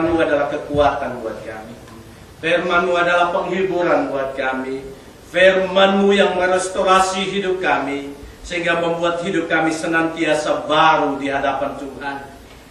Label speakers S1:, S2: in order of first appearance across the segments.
S1: firman-Mu adalah kekuatan buat kami. Firman-Mu adalah penghiburan buat kami. Firman-Mu yang merestorasi hidup kami, sehingga membuat hidup kami senantiasa baru di hadapan Tuhan.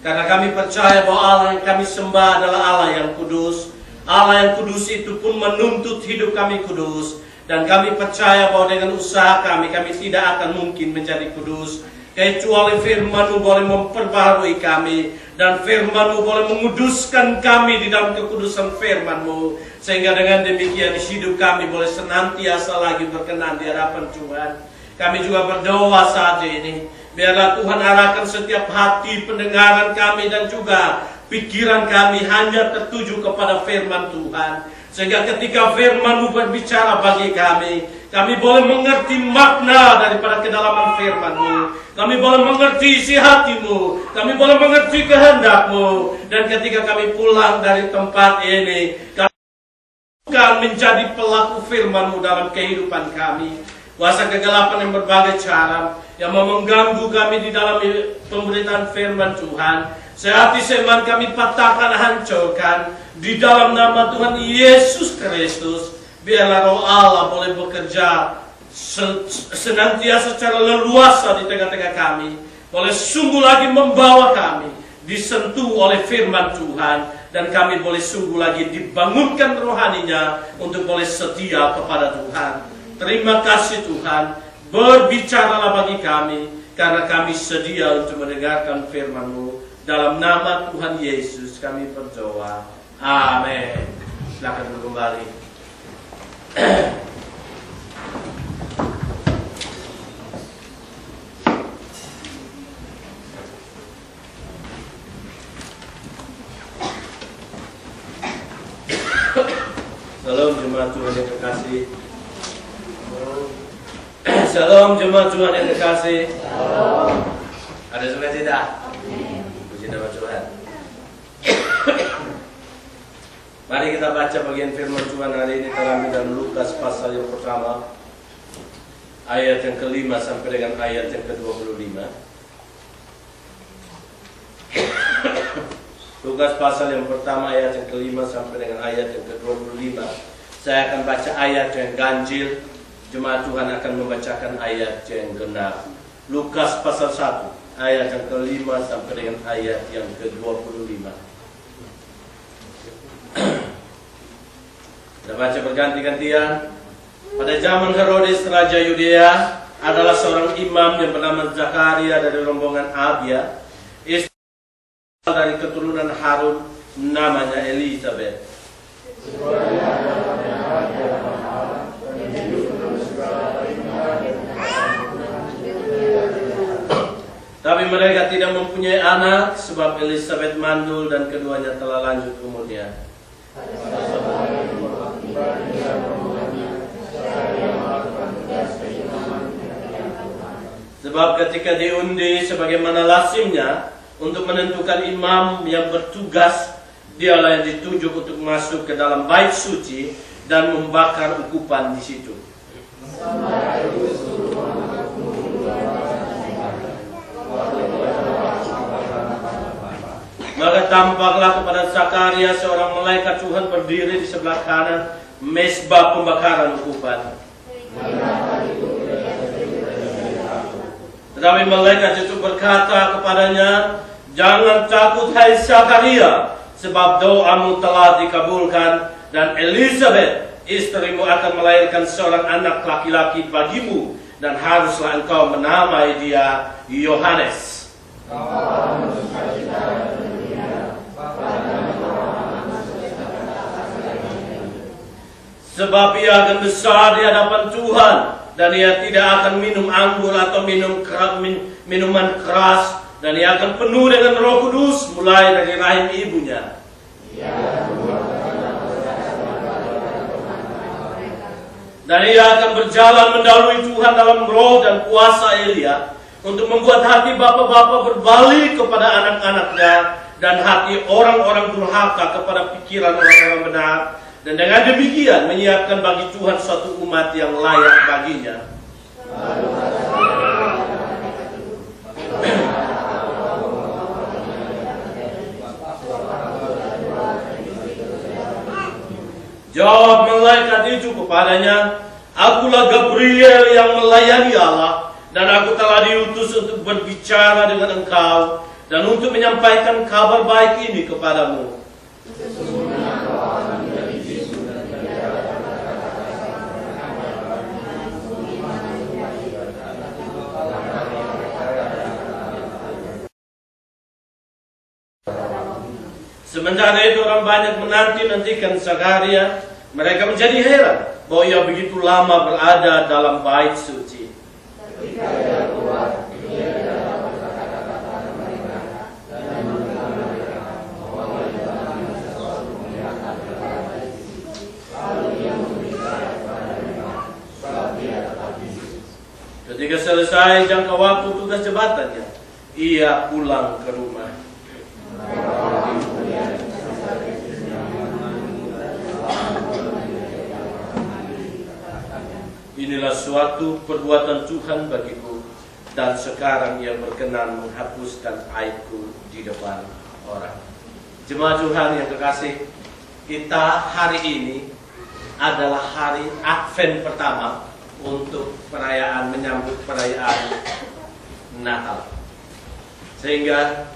S1: Karena kami percaya bahwa Allah yang kami sembah adalah Allah yang kudus. Allah yang kudus itu pun menuntut hidup kami kudus. Dan kami percaya bahwa dengan usaha kami tidak akan mungkin menjadi kudus, kecuali firman-Mu boleh memperbaharui kami, dan firman-Mu boleh menguduskan kami di dalam kekudusan firman-Mu, sehingga dengan demikian hidup kami boleh senantiasa lagi berkenan di hadapan Tuhan. Kami juga berdoa saat ini, biarlah Tuhan arahkan setiap hati pendengaran kami dan juga pikiran kami hanya tertuju kepada firman Tuhan, sehingga ketika firman-Mu berbicara bagi kami boleh mengerti makna daripada kedalaman firman-Mu. Kami boleh mengerti isi hati-Mu. Kami boleh mengerti kehendak-Mu. Dan ketika kami pulang dari tempat ini, kami akan menjadi pelaku firman-Mu dalam kehidupan kami. Kuasa kegelapan yang berbagai cara yang mau mengganggu kami di dalam pemberitaan firman Tuhan, sehati seman kami patahkan, hancurkan di dalam nama Tuhan Yesus Kristus. Biarlah Roh Allah boleh bekerja senantiasa secara leluasa di tengah-tengah kami, boleh sungguh lagi membawa kami disentuh oleh firman Tuhan, dan kami boleh sungguh lagi dibangunkan rohaninya untuk boleh setia kepada Tuhan. Terima kasih Tuhan, berbicaralah bagi kami, karena kami sedia untuk mendengarkan firman-Mu. Dalam nama Tuhan Yesus kami berdoa. Amin. Silakan duduk kembali. Salam jemaat Tuhan yang terkasih. Salam jemaat Tuhan yang terkasih. Ada sukacita? Puji nama Tuhan. Mari kita baca bagian firman Tuhan hari ini terambil dalam Lukas pasal yang pertama, ayat yang ke-5 sampai dengan ayat yang ke-25. Lukas pasal yang pertama ayat yang ke-5 sampai dengan ayat yang ke-25. Saya akan baca ayat yang ganjil. Jemaat Tuhan akan membacakan ayat yang genap. Lukas pasal 1 ayat yang ke-5 sampai dengan ayat yang ke-25. Kita baca berganti-gantian. Pada zaman Herodes Raja Yudea, adalah seorang imam yang bernama Zakaria dari rombongan Abia, istri dari keturunan Harun, namanya Elizabeth. Tapi mereka tidak mempunyai anak, sebab Elizabeth mandul dan keduanya telah lanjut umurnya. Sebab ketika diundi sebagaimana lazimnya untuk menentukan imam yang bertugas, dialah yang ditunjuk untuk masuk ke dalam bait suci dan membakar ukupan di situ. Maka tampaklah kepada Zakaria seorang malaikat Tuhan berdiri di sebelah kanan mezbah pembakaran ukupan. Tetapi malaikat itu berkata kepadanya, "Jangan takut hai Zakaria, sebab doamu telah dikabulkan, dan Elizabeth istrimu akan melahirkan seorang anak laki-laki bagimu, dan haruslah engkau menamai dia Yohanes. Sebab ia akan besar di hadapan Tuhan, dan ia tidak akan minum anggur atau minuman keras, dan ia akan penuh dengan Roh Kudus mulai dari rahim ibunya. Dan ia akan berjalan mendahului Tuhan dalam roh dan kuasa Elia, untuk membuat hati bapa-bapa berbalik kepada anak-anaknya, dan hati orang-orang durhaka kepada pikiran orang-orang benar, dan dengan demikian menyiapkan bagi Tuhan suatu umat yang layak baginya." Jawab malaikat itu kepadanya, "Akulah Gabriel yang melayani Allah, dan aku telah diutus untuk berbicara dengan engkau dan untuk menyampaikan kabar baik ini kepadamu." Sementara itu orang banyak menanti-nantikan Zakaria. Mereka menjadi heran bahwa ia begitu lama berada dalam bait suci. Ketika ia keluar, ia dapat berkata-kata pada mereka dan memberitahu mereka bahwa ia telah melihat sesuatu menyenangkan dalam bait suci. Lalu ia memberitahu kepada mereka sebab dia tetap di situ. Ketika selesai jangka waktu tugas jabatannya, ia pulang ke rumah. Inilah suatu perbuatan Tuhan bagiku, dan sekarang ia berkenan menghapuskan aibku di depan orang. Jemaat Tuhan yang kekasih, kita hari ini adalah hari Advent pertama untuk menyambut perayaan Natal. Sehingga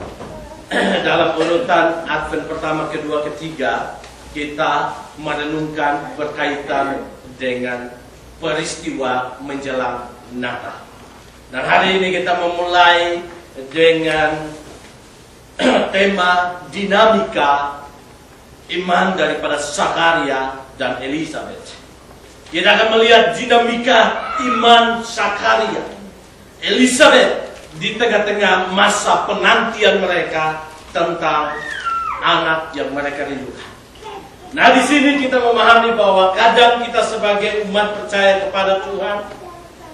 S1: dalam urutan Advent pertama, kedua, ketiga, kita merenungkan berkaitan dengan peristiwa menjelang Natal. Dan hari ini kita memulai dengan tema dinamika iman daripada Zakaria dan Elizabeth. Kita akan melihat dinamika iman Zakaria, Elizabeth di tengah-tengah masa penantian mereka tentang anak yang mereka rindukan. Nah, di sini kita memahami bahwa kadang kita sebagai umat percaya kepada Tuhan,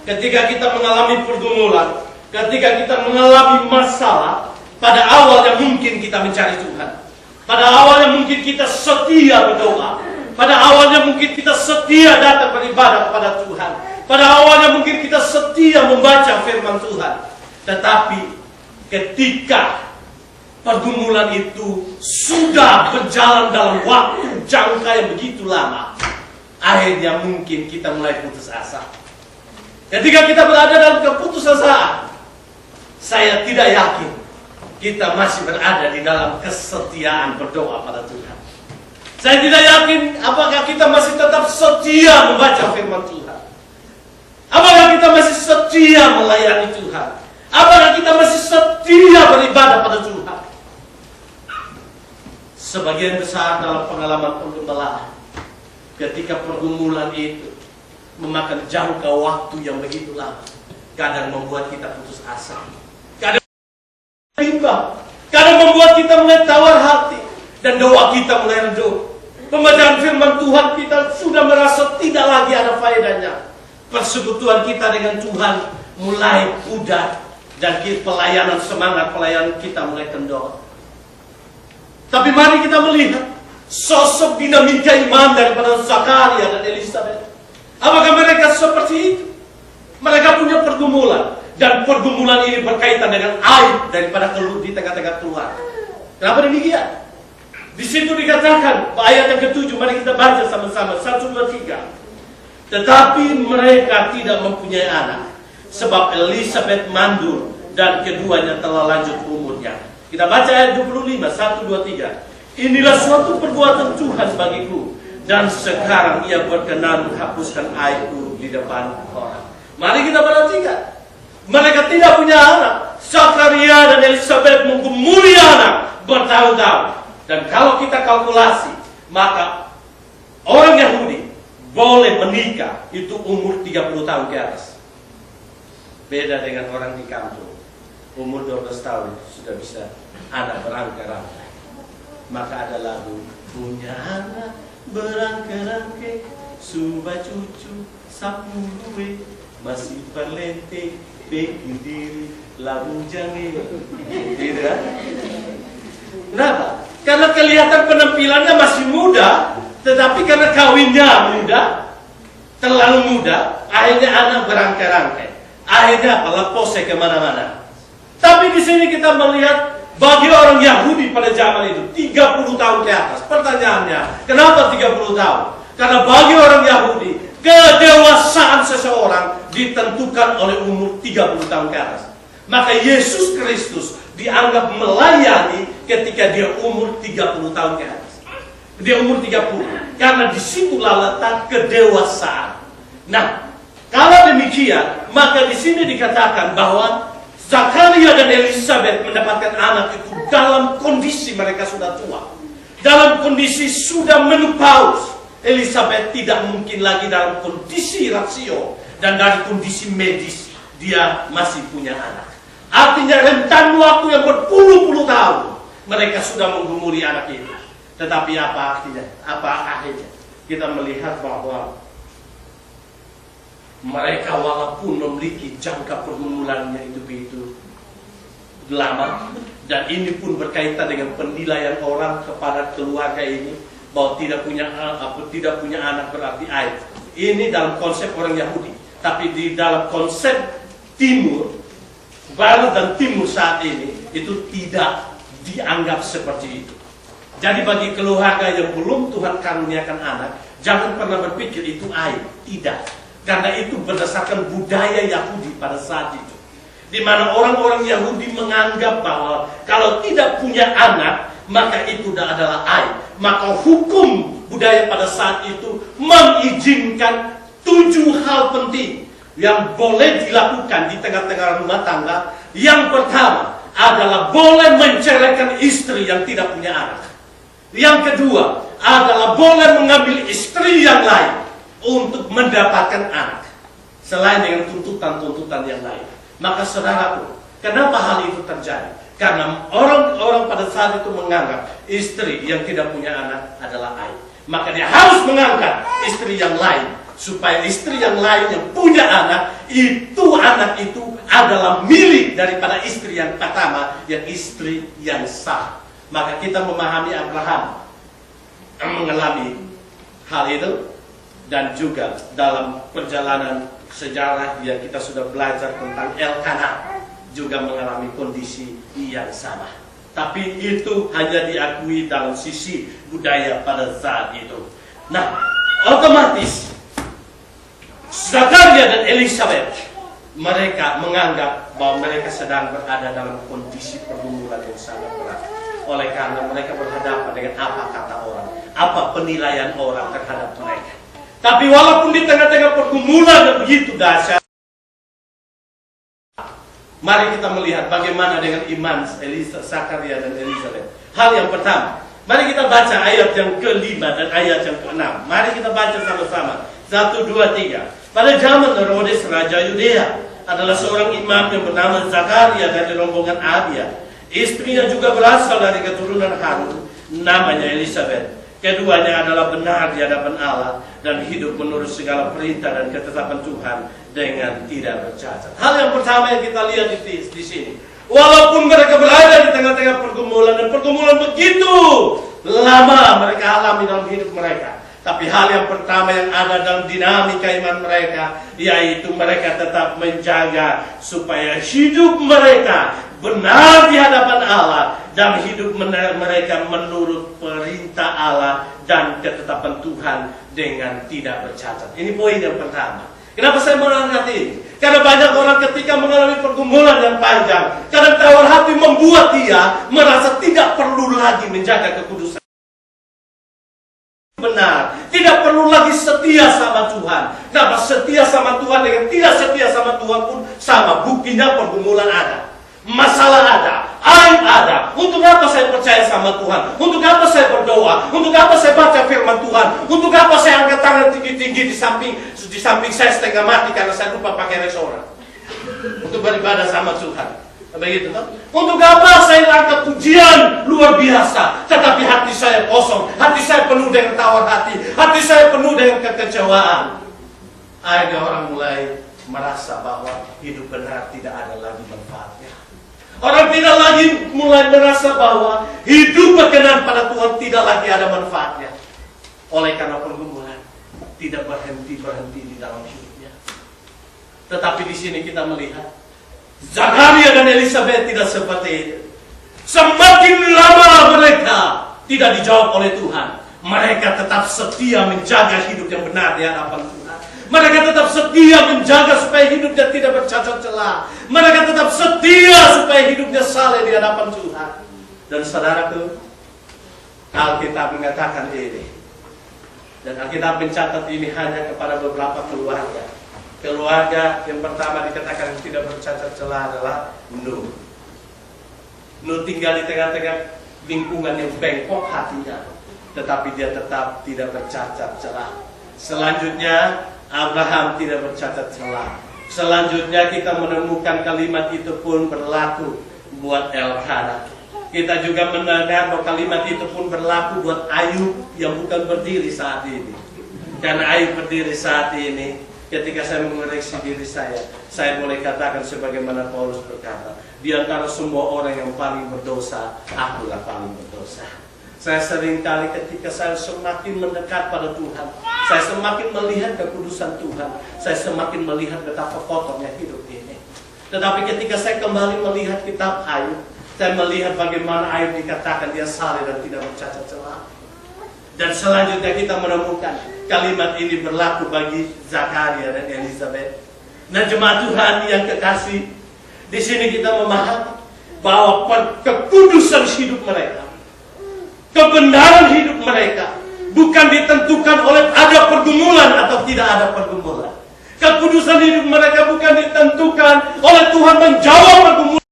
S1: ketika kita mengalami pergumulan, ketika kita mengalami masalah, pada awalnya mungkin kita mencari Tuhan. Pada awalnya mungkin kita setia berdoa. Pada awalnya mungkin kita setia datang beribadah kepada Tuhan. Pada awalnya mungkin kita setia membaca firman Tuhan. Tetapi ketika pergumulan itu sudah berjalan dalam waktu jangka yang begitu lama, akhirnya mungkin kita mulai putus asa. Ketika kita berada dalam keputusasaan, saya tidak yakin kita masih berada di dalam kesetiaan berdoa pada Tuhan. Saya tidak yakin apakah kita masih tetap setia membaca firman Tuhan. Apakah kita masih setia melayani Tuhan. Apakah kita masih setia beribadah pada Tuhan. Sebagian besar dalam pengalaman penggembalaan, ketika pergumulan itu memakan jangka waktu yang begitu lama, kadang membuat kita putus asa, kadang bimbang, kadang membuat kita mulai tawar hati, dan doa kita mulai redup. Pembacaan firman Tuhan kita sudah merasa tidak lagi ada faedahnya. Persekutuan kita dengan Tuhan mulai pudar, dan semangat pelayanan kita mulai kendor. Tapi mari kita melihat sosok dinamika iman daripada Zakaria dan Elizabeth. Apakah mereka seperti itu? Mereka punya pergumulan, dan pergumulan ini berkaitan dengan aib daripada di tengah-tengah keluarga. Kenapa demikian? Di situ dikatakan ayat yang ke-7, mari kita baca sama-sama 1, 2, 3. Tetapi mereka tidak mempunyai anak, sebab Elizabeth mandul dan keduanya telah lanjut umurnya. Kita baca ayat 25, 1, 2, 3. Inilah suatu perbuatan Tuhan bagiku, dan sekarang ia berkenan menghapuskan aibku di depan orang. Mari kita perhatikan. Mereka tidak punya anak. Zakaria dan Elizabeth mengumuri anak bertahun-tahun. Dan kalau kita kalkulasi, maka orang Yahudi boleh menikah itu umur 30 tahun ke atas. Beda dengan orang di kampung. Umur 12 tahun sudah bisa anak berangkai-rangkai. Maka ada lagu, punya anak berangkai-rangkai, suba cucu sapu gue, masih perlente bikin diri lagu jange. Tidak? Kenapa? Karena kelihatan penampilannya masih muda, tetapi karena kawinnya muda, terlalu muda, akhirnya anak berangkai-rangkai. Akhirnya apa? Lepose kemana-mana. Tapi di sini kita melihat bagi orang Yahudi pada zaman itu 30 tahun ke atas. Pertanyaannya, kenapa 30 tahun? Karena bagi orang Yahudi, kedewasaan seseorang ditentukan oleh umur 30 tahun ke atas. Maka Yesus Kristus dianggap melayani ketika dia umur 30 tahun ke atas. Dia umur 30. Karena disitulah letak kedewasaan. Nah, kalau demikian, maka di sini dikatakan bahwa Zakaria dan Elisabet mendapatkan anak itu dalam kondisi mereka sudah tua. Dalam kondisi sudah menopause. Elisabet tidak mungkin lagi dalam kondisi rasio. Dan dari kondisi medis, dia masih punya anak. Artinya rentan waktu yang berpuluh-puluh tahun. Mereka sudah menggumuli anak itu. Tetapi apa artinya? Apa akhirnya? Kita melihat bahwa mereka walaupun memiliki jangka pergumulannya itu begitu lama, dan ini pun berkaitan dengan penilaian orang kepada keluarga ini bahwa tidak punya anak berarti aib. Ini dalam konsep orang Yahudi, tapi di dalam konsep Timur, Barat dan Timur saat ini itu tidak dianggap seperti itu. Jadi bagi keluarga yang belum Tuhan karuniakan anak, jangan pernah berpikir itu aib. Tidak. Karena itu berdasarkan budaya Yahudi pada saat itu. Di mana orang-orang Yahudi menganggap bahwa kalau tidak punya anak, maka itu adalah aib. Maka hukum budaya pada saat itu mengizinkan 7 hal penting yang boleh dilakukan di tengah-tengah rumah tangga. Yang pertama adalah boleh menceraikan istri yang tidak punya anak. Yang kedua adalah boleh mengambil istri yang lain untuk mendapatkan anak, selain dengan tuntutan-tuntutan yang lain. Maka saudaraku, kenapa hal itu terjadi? Karena orang-orang pada saat itu menganggap istri yang tidak punya anak adalah aib. Maka dia harus mengangkat istri yang lain, supaya istri yang lain yang punya anak itu adalah milik daripada istri yang pertama, yang istri yang sah. Maka kita memahami Abraham mengalami hal itu. Dan juga dalam perjalanan sejarah yang kita sudah belajar tentang Elkanah juga mengalami kondisi yang sama. Tapi itu hanya diakui dalam sisi budaya pada saat itu. Nah, otomatis Zakaria dan Elisabet, mereka menganggap bahwa mereka sedang berada dalam kondisi pergumulan yang sangat berat. Oleh karena mereka berhadapan dengan apa kata orang, apa penilaian orang terhadap mereka. Tapi walaupun di tengah-tengah pergumulan yang begitu dahsyat, mari kita melihat bagaimana dengan iman Zakaria dan Elisabet. Hal yang pertama, mari kita baca ayat yang ke-5 dan ayat yang ke-6. Mari kita baca sama-sama. 1, 2, 3. Pada zaman Herodes Raja Yudea, adalah seorang imam yang bernama Zakaria dari rombongan Abia. Istrinya juga berasal dari keturunan Harun, namanya Elisabet. Keduanya adalah benar di hadapan Allah dan hidup menurut segala perintah dan ketetapan Tuhan dengan tidak bercacat. Hal yang pertama yang kita lihat di sini, walaupun mereka berada di tengah-tengah pergumulan dan pergumulan begitu lama mereka alami dalam hidup mereka, tapi hal yang pertama yang ada dalam dinamika iman mereka, yaitu mereka tetap menjaga supaya hidup mereka benar di hadapan Allah dan hidup mereka menurut perintah Allah dan ketetapan Tuhan dengan tidak bercacat. Ini poin yang pertama. Kenapa saya mengangkat ini? Karena banyak orang ketika mengalami pergumulan yang panjang, kadang tawar hati membuat dia merasa tidak perlu lagi menjaga kekudusan. Benar, tidak perlu lagi setia sama Tuhan. Kenapa? Setia sama Tuhan dengan tidak setia sama Tuhan pun sama. Buktinya pergumulan ada, masalah ada, aib ada. Untuk apa saya percaya sama Tuhan? Untuk apa saya berdoa? Untuk apa saya baca firman Tuhan? Untuk apa saya angkat tangan tinggi-tinggi di samping saya setengah mati karena saya lupa pakai restoran untuk beribadah sama Tuhan? Begitu kan? Untuk apa saya angkat pujian luar biasa, tetapi hati saya kosong, hati saya penuh dengan tawar hati saya penuh dengan kekecewaan. Akhirnya orang mulai merasa bahwa hidup benar tidak ada lagi manfaatnya. Orang tidak lagi mulai merasa bahwa hidup berkenan pada Tuhan tidak lagi ada manfaatnya. Oleh karena pergumulan tidak berhenti di dalam hidupnya. Tetapi di sini kita melihat Zakaria dan Elisabet tidak seperti itu. Semakin lama mereka tidak dijawab oleh Tuhan, Mereka tetap setia menjaga hidup yang benar di hadapan Tuhan. Mereka tetap setia menjaga supaya hidupnya tidak bercacat celah. Mereka tetap setia supaya hidupnya saleh di hadapan Tuhan. Dan saudaraku, Alkitab mengatakan ini. Dan Alkitab mencatat ini hanya kepada beberapa keluarga. Keluarga yang pertama dikatakan tidak bercacat celah adalah Nuh. Nuh tinggal di tengah-tengah lingkungan yang bengkok hatinya, tetapi dia tetap tidak bercacat celah. Selanjutnya Abraham tidak bercacat celah. Selanjutnya kita menemukan kalimat itu pun berlaku buat Elkanah. Kita juga mendengar bahwa kalimat itu pun berlaku buat Ayub yang bukan berdiri saat ini. Karena Ayub berdiri saat ini, ketika saya mengoreksi diri saya boleh katakan sebagaimana Paulus berkata, di antara semua orang yang paling berdosa, akulah paling berdosa. Saya seringkali ketika saya semakin mendekat pada Tuhan, saya semakin melihat kekudusan Tuhan, saya semakin melihat betapa kotornya hidup ini. Tetapi ketika saya kembali melihat kitab Ayub, saya melihat bagaimana Ayub dikatakan dia saleh dan tidak bercacat celah. Dan selanjutnya kita menemukan kalimat ini berlaku bagi Zakaria dan Elizabeth. Nah, jemaat Tuhan yang kekasih, di sini kita memahami bahwa kekudusan hidup mereka, kebenaran hidup mereka bukan ditentukan oleh ada pergumulan atau tidak ada pergumulan. Kekudusan hidup mereka bukan ditentukan oleh Tuhan menjawab pergumulan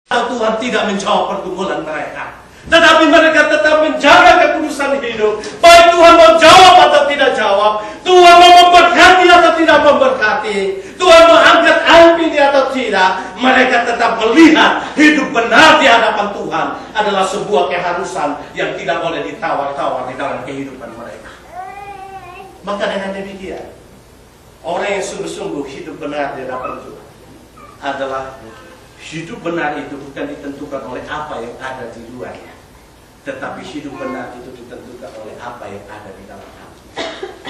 S1: atau Tuhan tidak menjawab pergumulan mereka. Tetapi mereka tetap menjaga kekudusan hidup. Baik Tuhan mau jawab atau tidak jawab, Tuhan mau memberkati atau tidak memberkati, Tuhan mau angkat aib ini atau tidak, mereka tetap melihat hidup benar di hadapan Tuhan adalah sebuah keharusan yang tidak boleh ditawar-tawar di dalam kehidupan mereka. Maka dengan demikian, orang yang sungguh-sungguh hidup benar di hadapan Tuhan adalah hidup benar itu bukan ditentukan oleh apa yang ada di luarnya, tetapi hidup benar itu ditentukan oleh apa yang ada di dalam hati.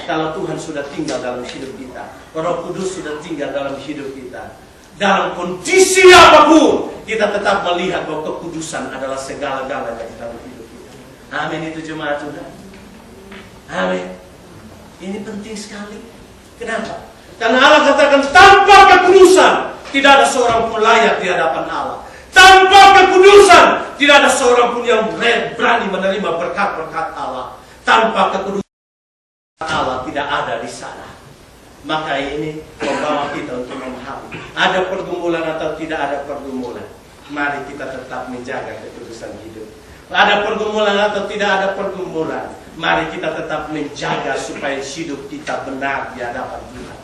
S1: Kalau Tuhan sudah tinggal dalam hidup kita, Roh Kudus sudah tinggal dalam hidup kita, dalam kondisi apapun kita tetap melihat bahwa kekudusan adalah segala-galanya di dalam hidup kita. Amin, itu jemaat Tuhan. Amin. Ini penting sekali. Kenapa? Karena Allah katakan tanpa kekudusan tidak ada seorang pun layak di hadapan Allah. Tanpa kekudusan tidak ada seorang pun yang berani menerima berkat-berkat Allah. Tanpa kekudusan Allah tidak ada di sana. Maka ini membawa kita untuk memahami ada pergumulan atau tidak ada pergumulan. Mari kita tetap menjaga kekudusan hidup. Ada pergumulan atau tidak ada pergumulan, mari kita tetap menjaga supaya hidup kita benar di hadapan Tuhan.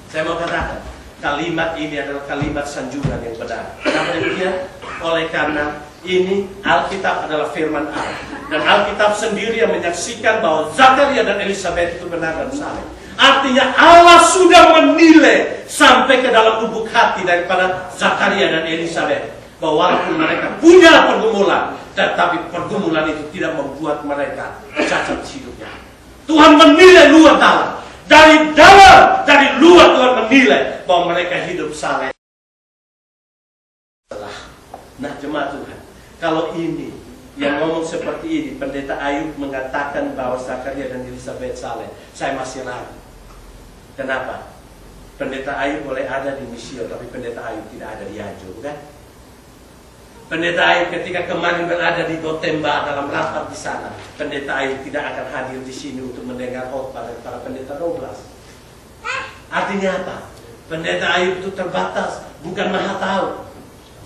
S1: Saya mau katakan, kalimat ini adalah kalimat sanjungan yang benar. Kenapa demikian? Oleh karena ini Alkitab adalah firman Allah. Dan Alkitab sendiri yang menyaksikan bahwa Zakaria dan Elizabeth itu benar dan saleh. Artinya Allah sudah menilai sampai ke dalam lubuk hati daripada Zakaria dan Elizabeth, bahwa walaupun mereka punya pergumulan, tetapi pergumulan itu tidak membuat mereka cacat hidupnya. Tuhan menilai luar dalam. Dari dalam, dari luar Tuhan menilai bahwa mereka hidup saleh. Nah, jemaat Tuhan, kalau ini yang ngomong seperti ini, Pendeta Ayub mengatakan bahwa Zakaria dan Elizabeth saleh, saya masih ragu. Kenapa? Pendeta Ayub boleh ada di Misio, tapi Pendeta Ayub tidak ada di Ajo, kan? Pendeta Ayub ketika kemarin berada di Gotemba dalam rapat di sana, Pendeta Ayub tidak akan hadir di sini untuk mendengar khotbah dari para pendeta 12. Artinya apa? Pendeta Ayub itu terbatas, bukan maha tahu.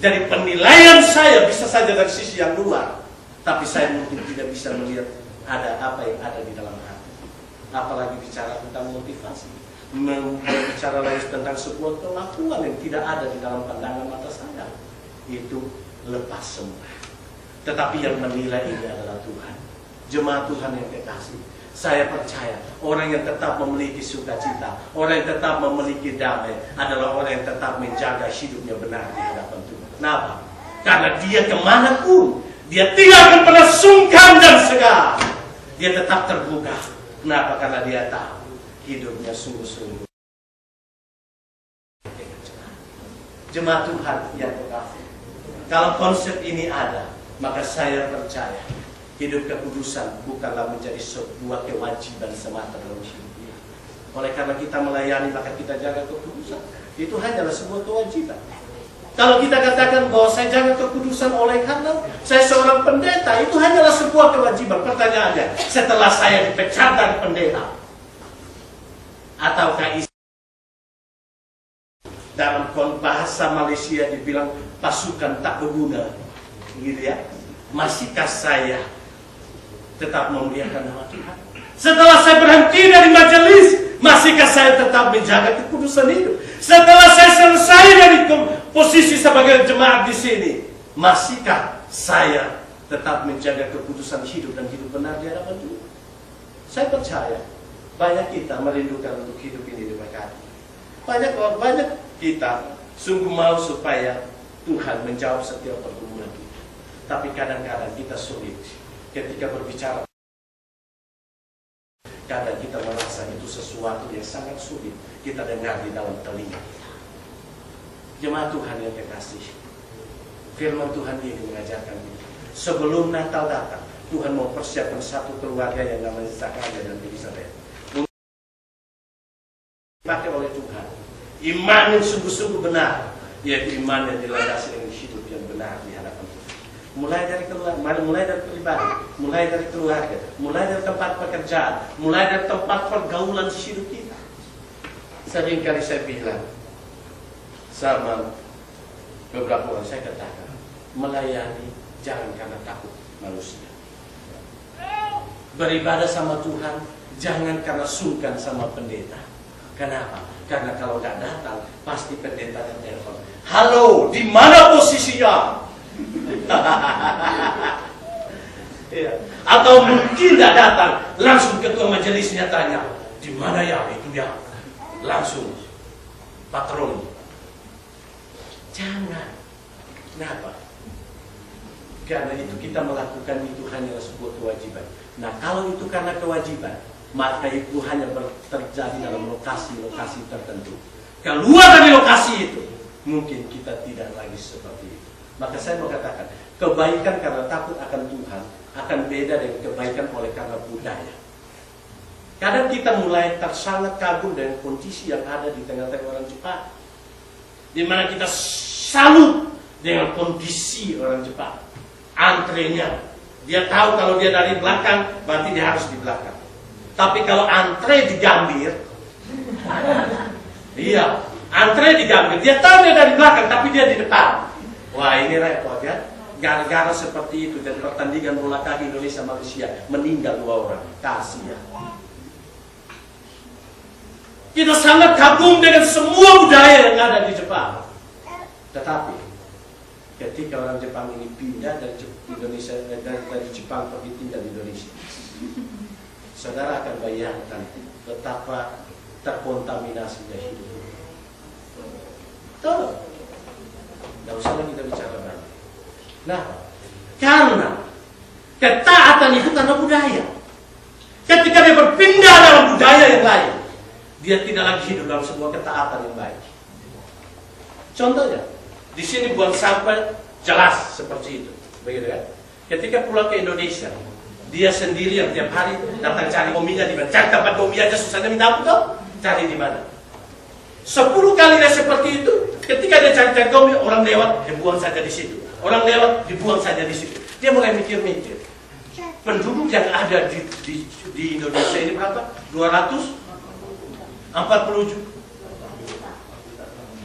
S1: Dari penilaian saya bisa saja dari sisi yang luar, tapi saya mungkin tidak bisa melihat ada apa yang ada di dalam hati. Apalagi bicara tentang motivasi, bicara lagi tentang sebuah kelakuan yang tidak ada di dalam pandangan mata saya. Itu lepas semua. Tetapi yang menilai ini adalah Tuhan. Jemaat Tuhan yang kekasih, saya percaya orang yang tetap memiliki sukacita, orang yang tetap memiliki damai adalah orang yang tetap menjaga hidupnya benar di hadapan Tuhan. Kenapa? Karena dia kemanapun, dia tidak akan pernah sungkan dan segan. Dia tetap terbuka. Kenapa? Karena dia tahu hidupnya sungguh-sungguh. Jemaat Tuhan yang kekasih, kalau konsep ini ada, maka saya percaya Hidup kekudusan bukanlah menjadi sebuah kewajiban semata dalam hidup ini. Oleh karena kita melayani, maka kita jaga kekudusan. Itu hanyalah sebuah kewajiban. Kalau kita katakan bahwa saya jaga kekudusan oleh karena saya seorang pendeta, itu hanyalah sebuah kewajiban. Pertanyaannya, setelah saya dipecat dari pendeta, ataukah dalam bahasa Malaysia dibilang pasukan tak berguna, gitu ya? Masihkah saya tetap memuliakan nama Tuhan? Setelah saya berhenti dari majelis, masihkah saya tetap menjaga kekudusan hidup? Setelah saya selesai dari posisi sebagai jemaat di sini, masihkah saya tetap menjaga kekudusan hidup dan hidup benar di hadapan Tuhan? Saya percaya banyak kita merindukan untuk hidup ini diberkati. Banyak kita sungguh mau supaya Tuhan menjawab setiap pergumulan kita. Tapi kadang-kadang kita sulit ketika berbicara. Kadang kita merasa itu sesuatu yang sangat sulit kita dengar di dalam telinga. Jemaat Tuhan yang kekasih, firman Tuhan ini mengajarkan kita. Sebelum Natal datang, Tuhan mau persiapkan satu keluarga yang namanya Zakaria dan Elizabeth. Dipakai oleh Tuhan. Iman yang sungguh-sungguh benar, yaitu iman yang dilandasi dengan hidup yang benar di hadapan Tuhan. Mulai dari keluarga, mulai dari pribadi, mulai dari keluarga, mulai dari tempat pekerjaan, mulai dari tempat pergaulan hidup kita. Seringkali saya bilang sama beberapa orang, saya katakan, melayani jangan karena takut manusia. Beribadah sama Tuhan jangan karena sungkan sama pendeta. Kenapa? Karena kalau nggak datang, pasti pendeta yang telepon. Halo, di mana posisinya? Ya. Atau mungkin tidak datang, langsung ketua majelisnya tanya, di mana ya itu ya? Langsung patron. Jangan. Kenapa? Karena itu kita melakukan itu hanya sebuah kewajiban. Nah, kalau itu karena kewajiban, maka itu hanya terjadi dalam lokasi-lokasi tertentu. Keluar dari lokasi itu, mungkin kita tidak lagi seperti itu. Maka saya mau katakan, kebaikan karena takut akan Tuhan akan beda dengan kebaikan oleh karena budaya. Kadang kita mulai sangat kagum dengan kondisi yang ada di tengah-tengah orang Jepang, di mana kita salut dengan kondisi orang Jepang. Antrenya, dia tahu kalau dia dari belakang, berarti dia harus di belakang. Tapi kalau antre di Gambir, iya, antre di Gambir, dia tahu dia dari belakang, tapi dia di depan. Wah, ini repot ya. Gara-gara seperti itu dan pertandingan bola kaki Indonesia Malaysia meninggal 2 orang. Kasihan. Kita sangat kagum dengan semua budaya yang ada di Jepang. Tetapi ketika orang Jepang ini pindah dari Indonesia, dari Jepang pergi tinggal di Indonesia, saudara akan bayangkan betapa terkontaminasinya hidup. Betul. Tidak usah lagi kita bicara banyak. Nah, karena ketaatan itu karena budaya. Ketika dia berpindah dalam budaya yang lain, dia tidak lagi hidup dalam sebuah ketaatan yang baik. Contohnya, di sini buang sampah jelas seperti itu, begitu kan? Ketika pulang ke Indonesia, dia sendirian tiap hari datang cari gominya di mana? Cari tempat gomi aja susahnya minta ampun, cari di mana? 10 kali dia seperti itu. Ketika dia cari gomi, orang lewat, dia buang saja di situ. Orang lewat, dibuang saja di situ. Dia mulai mikir-mikir. Penduduk yang ada di Indonesia ini berapa? 240 juta.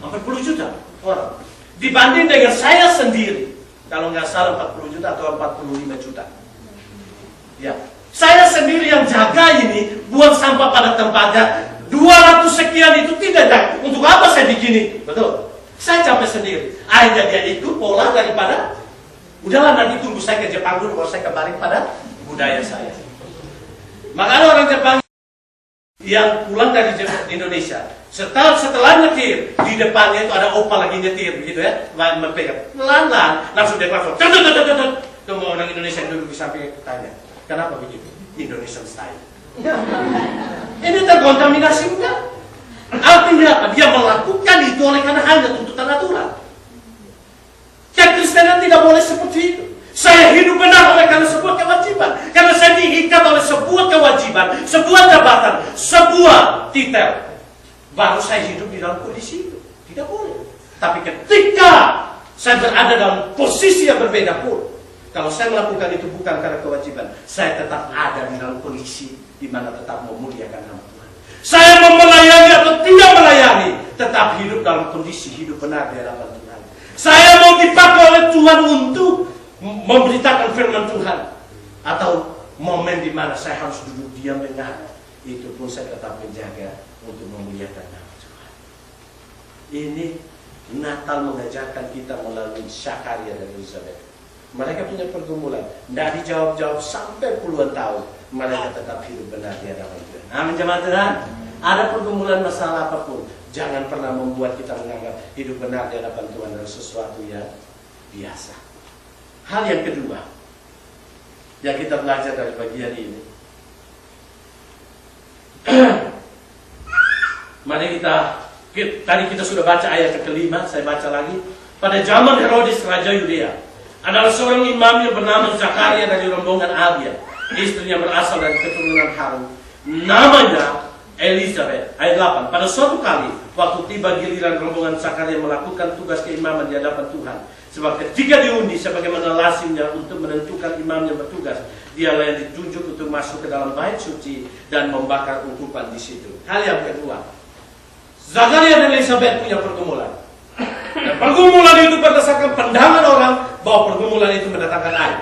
S1: 40 juta orang. Dibanding dengan saya sendiri, kalau nggak salah 40 juta atau 45 juta. Ya, saya sendiri yang jaga ini, buang sampah pada tempatnya. 200 sekian itu tidak ada. Untuk apa saya begini? Betul. Saya capek sendiri. Akhirnya dia ikut pola daripada, udahlah nanti tunggu saya ke Jepang dulu, baru saya kembali pada budaya saya. Makanya orang Jepang yang pulang dari Indonesia, setelah nyetir, di depannya itu ada opa lagi nyetir, begitu ya, mempegang pelan-pelan, langsung dia telepon, tunggu orang Indonesia yang duduk di samping tanya, kenapa begitu? Indonesian style. Ini terkontaminasi enggak? Artinya apa? Dia melakukan itu oleh karena hanya tuntutan aturan. Kekristenan tidak boleh seperti itu. Saya hidup benar oleh karena sebuah kewajiban. Karena saya diikat oleh sebuah kewajiban, sebuah jabatan, sebuah titel. Baru saya hidup di dalam kondisi itu. Tidak boleh. Tapi ketika saya berada dalam posisi yang berbeda pun, kalau saya melakukan itu bukan karena kewajiban, saya tetap ada di dalam kondisi di mana tetap memuliakan nama Tuhan. Saya mau melayani atau tidak melayani, tetap hidup dalam kondisi hidup benar di hadapan Tuhan. Saya mau dipakai oleh Tuhan untuk memberitakan firman Tuhan, atau momen di mana saya harus duduk diam dengar, itu pun saya tetap menjaga untuk memuliakan nama Tuhan. Ini Natal mengajarkan kita melalui Zakaria dan Elizabeth. Mereka punya pergumulan, tidak dijawab-jawab sampai puluhan tahun. Mereka tetap hidup benar di hadapan Tuhan. Amin jemaat Tuhan. Ada pergumulan masalah apapun, jangan pernah membuat kita menganggap hidup benar di hadapan Tuhan adalah sesuatu yang biasa. Hal yang kedua yang kita belajar dari bagian ini, mari tadi kita sudah baca ayat ke-5, saya baca lagi. Pada zaman Herodes Raja Yudea, adalah seorang imam yang bernama Zakaria dari rombongan Abia. Istrinya berasal dari keturunan Harun. Namanya Elizabeth. Ayat 8. Pada suatu kali, waktu tiba giliran rombongan Zakaria melakukan tugas keimaman di hadapan Tuhan. Sebab ketika diundi sebagaimana lazimnya untuk menentukan imam yang bertugas, dialah yang ditunjuk untuk masuk ke dalam bait suci dan membakar ungkupan di situ. Hal yang kedua, Zakaria dan Elizabeth punya pergumulan. Dan pergumulan itu berdasarkan pandangan orang bahwa pergumulan itu mendatangkan aib.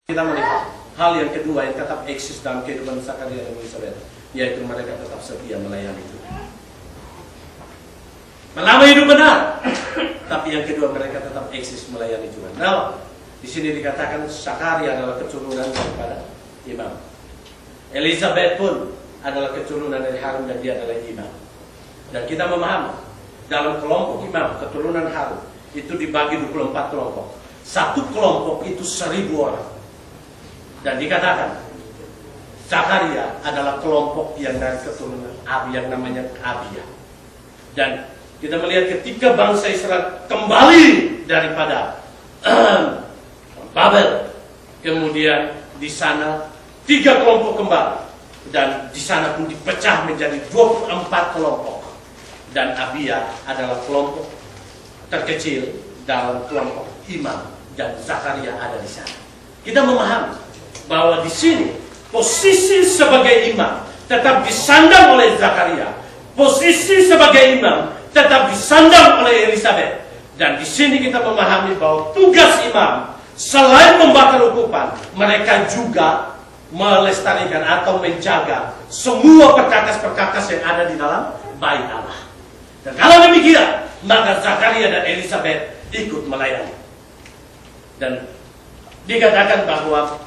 S1: Kita melihat hal yang kedua yang tetap eksis dalam kehidupan Zakaria dan Elizabeth, yaitu mereka tetap setia melayani Tuhan. Melama hidup benar, tapi yang kedua mereka tetap eksis melayani Tuhan. Nah, di sini dikatakan Zakaria adalah keturunan daripada imam. Elizabeth pun adalah keturunan dari Harun dan dia adalah imam. Dan kita memahami dalam kelompok imam keturunan Harun itu dibagi 24 kelompok. Satu kelompok itu 1000 orang. Dan dikatakan Zakaria adalah kelompok yang dari keturunan Abia, yang namanya Abia. Dan kita melihat ketika bangsa Israel kembali daripada Babel, kemudian di sana 3 kelompok kembali, dan di sana pun dipecah menjadi 24 kelompok. Dan Abia adalah kelompok terkecil dalam kelompok imam, dan Zakaria ada di sana. Kita memahami bahwa di sini posisi sebagai imam tetap disandang oleh Zakaria, posisi sebagai imam tetap disandang oleh Elizabeth. Dan di sini kita memahami bahwa tugas imam selain membakar ukupan, mereka juga melestarikan atau menjaga semua perkakas-perkakas yang ada di dalam bait Allah. Dan kalau demikian, maka Zakaria dan Elizabeth ikut melayani. Dan dikatakan bahwa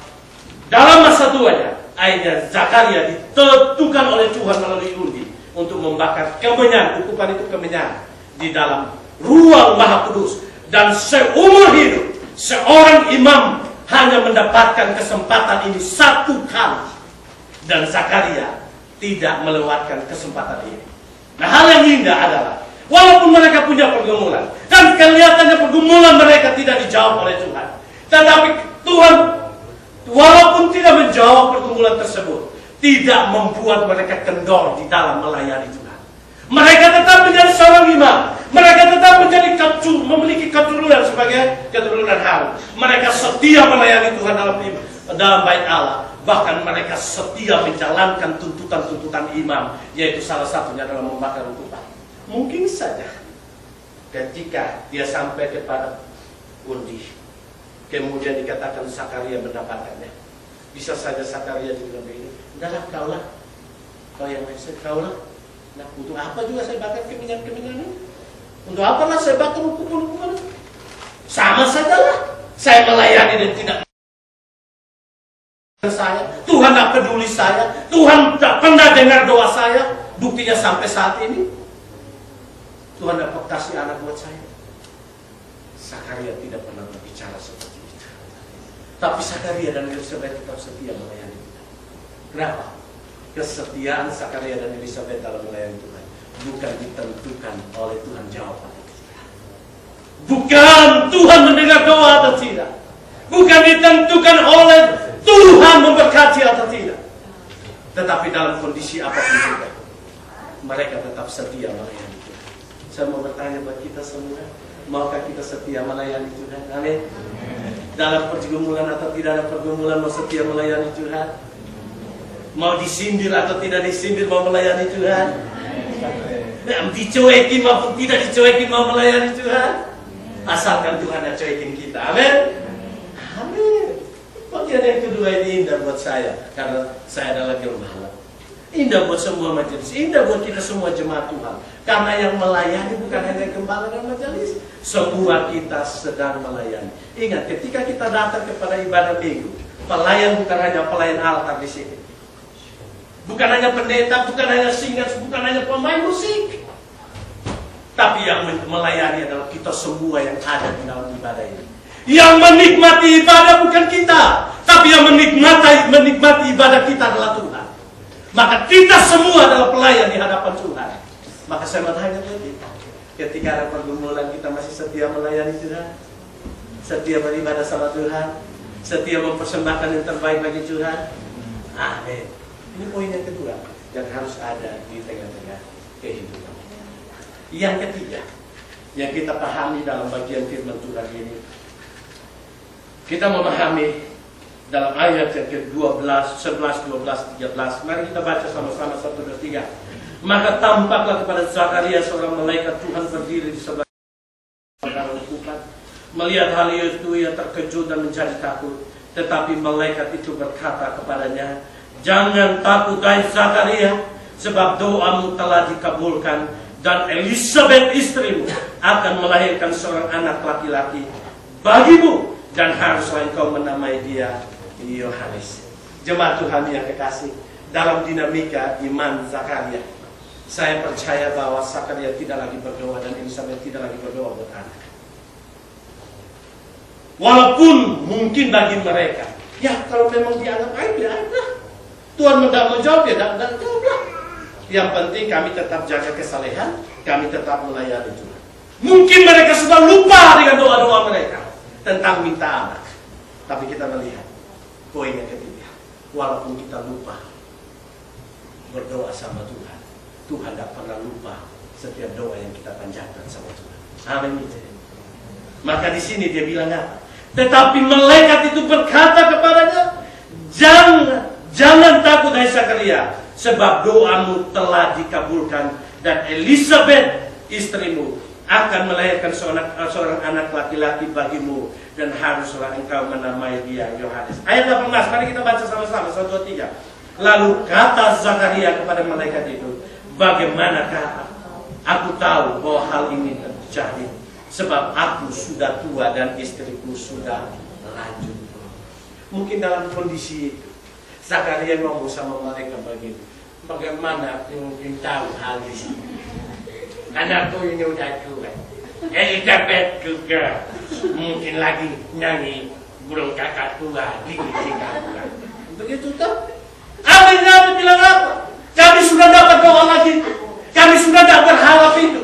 S1: dalam masa tuanya, akhirnya Zakaria ditentukan oleh Tuhan melalui undi untuk membakar kemenyan, ukupan itu kemenyan, di dalam ruang Maha Kudus. Dan seumur hidup, seorang imam hanya mendapatkan kesempatan ini 1 kali. Dan Zakaria tidak melewatkan kesempatan ini. Nah, hal yang indah adalah, walaupun mereka punya pergumulan, dan kelihatannya pergumulan mereka tidak dijawab oleh Tuhan, tetapi Tuhan, walaupun tidak menjawab pergumulan tersebut, tidak membuat mereka kendor di dalam melayani Tuhan. Mereka tetap menjadi seorang imam. Mereka tetap memiliki keturunan sebagai keturunan Harun. Mereka setia melayani Tuhan dalam bait Allah. Bahkan mereka setia menjalankan tuntutan-tuntutan imam, yaitu salah satunya adalah membakar ukupan. Mungkin saja ketika dia sampai kepada undi, kemudian dikatakan Zakaria mendapatkannya, bisa saja Zakaria juga begini, udahlah kau yang saya kaulah. Nah, untuk apa juga saya bakar kemenyan-kemenyan ini? Untuk apa lah saya bakar hukuman-hukuman itu? Sama saja lah, saya melayani dan tidak saya. Tuhan tidak peduli saya. Tuhan tidak pernah dengar doa saya. Buktinya sampai saat ini Tuhan dapat kasih anak buat saya. Zakaria tidak pernah berbicara seperti itu. Tapi Zakaria dan Elizabeth tetap setia melayani Tuhan. Kenapa? Kesetiaan Zakaria dan Elizabeth dalam melayani Tuhan bukan ditentukan oleh Tuhan jawaban. Bukan Tuhan mendengar doa atau tidak. bukan ditentukan oleh Tuhan memberkati atau tidak. Tetapi dalam kondisi apapun juga, mereka tetap setia melayani Tuhan. Saya mau bertanya buat kita semua, maukah kita setia melayani Tuhan? Amin. Dalam pergumulan atau tidak ada pergumulan, mau setia melayani Tuhan? Mau disindir atau tidak disindir, mau melayani Tuhan? Dicuekin maupun tidak dicuekin, mau melayani Tuhan? Asalkan Tuhan ada cuekin kita. Amin. Amin. Bagian yang kedua ini indah buat saya, karena saya adalah gembala. Indah buat semua majelis, indah buat kita semua jemaat Tuhan. Karena yang melayani bukan hanya gembala dan majelis, semua kita sedang melayani. Ingat, ketika kita datang kepada ibadah minggu, pelayan bukan hanya pelayan altar di sini, bukan hanya pendeta, bukan hanya singer, bukan hanya pemain musik, tapi yang melayani adalah kita semua yang ada di dalam ibadah ini. Yang menikmati ibadah bukan kita, tapi yang menikmati ibadah kita adalah Tuhan. Maka kita semua adalah pelayan di hadapan Tuhan. Maka saya bertanya lagi, ketika ada pergumulan, kita masih setia melayani Tuhan, setia beribadah sama Tuhan, setia mempersembahkan yang terbaik bagi Tuhan. Amin. Ini poin yang kedua yang harus ada di tengah-tengah kehidupan. Yang ketiga, yang kita pahami dalam bagian firman Tuhan ini, kita memahami dalam ayat yang ke-12, 11, 12, 13. Mari kita baca sama-sama 1, 2, 3. Maka tampaklah kepada Zakaria seorang malaikat Tuhan berdiri di sebelah Tuhan. Melihat hal itu, ia terkejut dan menjadi takut. Tetapi malaikat itu berkata kepadanya, "Jangan takut, hai Zakaria, sebab doamu telah dikabulkan, dan Elisabet istrimu akan melahirkan seorang anak laki-laki bagimu, dan haruslah engkau menamai dia Yohanes." Jemaat Tuhan yang kekasih, dalam dinamika iman Zakaria, saya percaya bahwa Zakaria tidak lagi berdoa dan Elisabet tidak lagi berdoa buat anak. Walaupun mungkin bagi mereka, ya kalau memang dianggap aib, ya aib lah. Tuhan tidak menjawab, ya tidak jawab lah. Yang penting kami tetap jaga kesalehan, kami tetap melayani Tuhan. Mungkin mereka sudah lupa dengan doa-doa mereka tentang minta anak. Tapi kita melihat poin yang ketiga, walaupun kita lupa berdoa sama Tuhan, Tuhan tidak pernah lupa setiap doa yang kita panjatkan sama Tuhan. Amin. Maka di sini dia bilang apa? Tetapi malaikat itu berkata kepadanya, jangan takut hai Zakaria, sebab doamu telah dikabulkan, dan Elisabet istrimu akan melahirkan seorang anak laki-laki bagimu, dan haruslah engkau menamai dia Yohanes. Ayat 18, mari kita baca sama-sama 1, 2, 3. Lalu kata Zakaria kepada malaikat itu, "Bagaimanakah aku tahu bahwa hal ini terjadi? Sebab aku sudah tua dan istriku sudah lanjut." Mungkin dalam kondisi itu Zakaria ngomong sama malaikat begini, "Bagaimana aku mungkin tahu hal ini? Anakku ini udah tua, Elisabet juga mungkin lagi nyanyi burung kakak tua di kabulan." Begitu tuh. Akhirnya bilang apa? Kami sudah dapat doa lagi, kami sudah dapat berharap itu.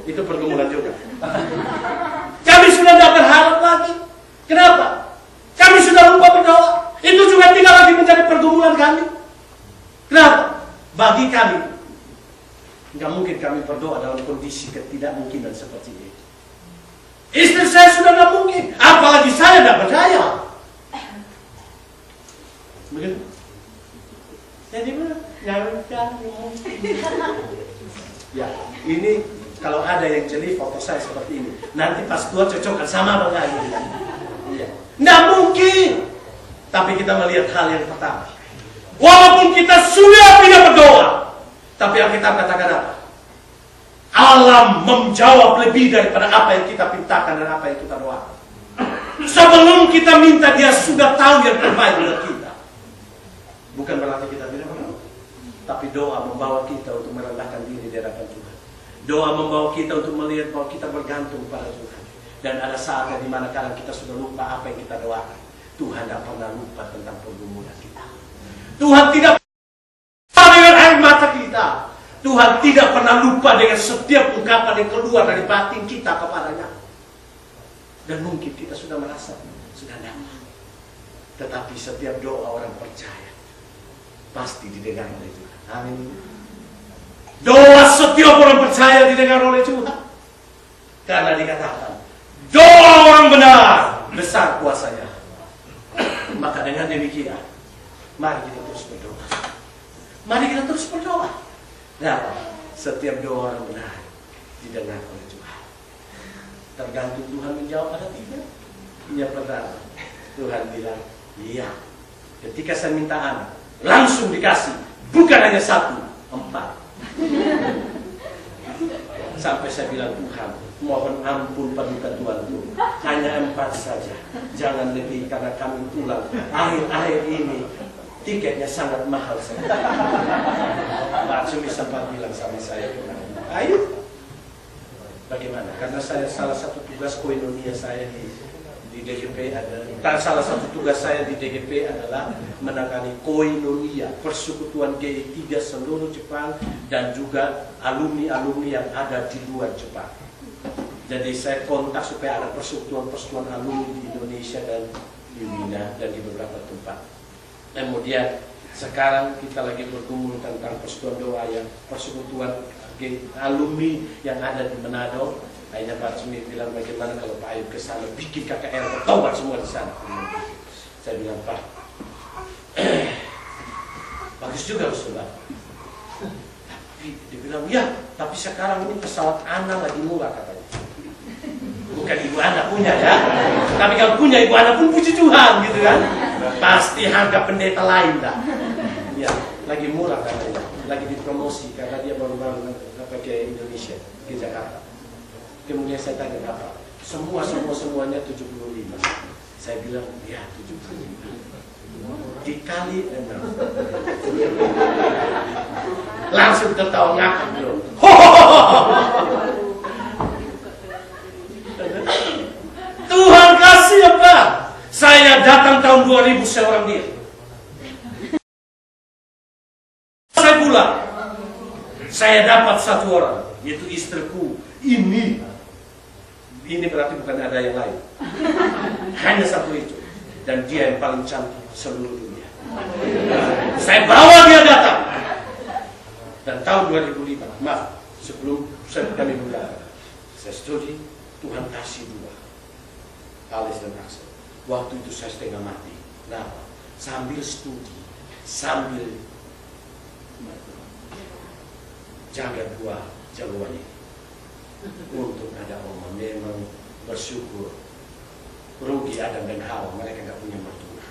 S1: Itu pergumulan juga. Kami sudah dapat berharap lagi. Kenapa? Kami sudah lupa berdoa. Itu juga tinggal lagi menjadi pergumulan kami. Kenapa? Bagi kami, nggak mungkin kami berdoa dalam kondisi ketidakmungkinan seperti ini. Istri saya sudah nggak mungkin, apalagi saya tidak percaya. Begitu. Jadi nggak mungkin. Ya, ini kalau ada yang jeli foto saya seperti ini, nanti pas tua cocokkan sama apa enggak? Iya. Nggak mungkin. Tapi kita melihat hal yang pertama. Walaupun kita sudah tidak berdoa, tapi Alkitab katakan apa? Alam menjawab lebih daripada apa yang kita pintakan dan apa yang kita doakan. Sebelum kita minta, dia sudah tahu yang terbaik buat kita. Bukan berarti kita tidak berdoa, tapi doa membawa kita untuk merendahkan diri di hadapan Tuhan. Doa membawa kita untuk melihat bahwa kita bergantung pada Tuhan. Dan ada saatnya di mana kadang kita sudah lupa apa yang kita doakan. Tuhan tidak pernah lupa tentang pergumulan kita. Tuhan tidak lupa dengan air mata kita. Tuhan tidak pernah lupa dengan setiap ungkapan yang keluar dari batin kita kepadanya. Dan mungkin kita sudah merasa sudah dapat. Tetapi setiap doa orang percaya pasti didengar oleh Tuhan. Amin. Doa setiap orang percaya didengar oleh Tuhan. Karena dikatakan, doa orang benar besar kuasanya. Maka dengan demikian, mari kita terus berdoa. Mari kita terus berdoa. Nah, setiap doa orang benar didengar oleh Tuhan. Tergantung Tuhan menjawab atau tidak. Yang pertama, Tuhan bilang, iya. Ketika saya minta anak, langsung dikasih. Bukan hanya 1, 4. Sampai saya bilang, Tuhan, mohon ampun permintaan Tuhanku. Hanya 4 saja. Jangan lebih, karena kami pulang. Akhir-akhir ini, tiketnya sangat mahal. Pak Cumi sempat bilang sama saya, ayo. Bagaimana? Karena saya salah satu tugas koinonia saya di DGP salah satu tugas saya di DGP adalah menangani koinonia persekutuan GI3 seluruh Jepang dan juga alumni-alumni yang ada di luar Jepang. Jadi saya kontak supaya ada persekutuan alumni di Indonesia dan di Wina dan di beberapa tempat. Kemudian sekarang kita lagi bergumul tentang persekutuan doa yang persekutuan alumni yang ada di Manado. Akhirnya Pak Cumi bilang, bagaimana kalau Pak Ayub ke sana bikin KKR bertobat semua di sana. Saya bilang, Pak, bagus juga Ustaz. Tapi dia bilang, ya, tapi sekarang ini pesawat Ana lagi murah katanya. Bukan ibu Ana punya ya, tapi kalau punya ibu Ana pun puji Tuhan gitu kan. Pasti harga pendeta lain dah. Ya, lagi murah katanya, lagi dipromosi karena dia baru-baru ke Indonesia, ke Jakarta. Kemudian saya tanya apa? Semuanya 75. Saya bilang, ya 75. Dikali 6. Langsung tertawa ngakak bro. Tuhan kasih apa? Saya datang tahun 2000 seorang diri. Saya pulang. Saya dapat 1 orang, yaitu istriku. Ini berarti bukan ada yang lain. Hanya 1 itu. Dan dia yang paling cantik seluruh dunia. Saya bawa dia datang. Dan tahun 2005, maaf, sebelum kami berangkat, saya studi, Tuhan kasih 2. Alex dan Axel. Waktu itu saya setengah mati. Nah, sambil studi, sambil jaga 2 jagoan ini. Untuk ada oma memang bersyukur. Rugi Adam dan Hawa, mereka nggak punya mertua.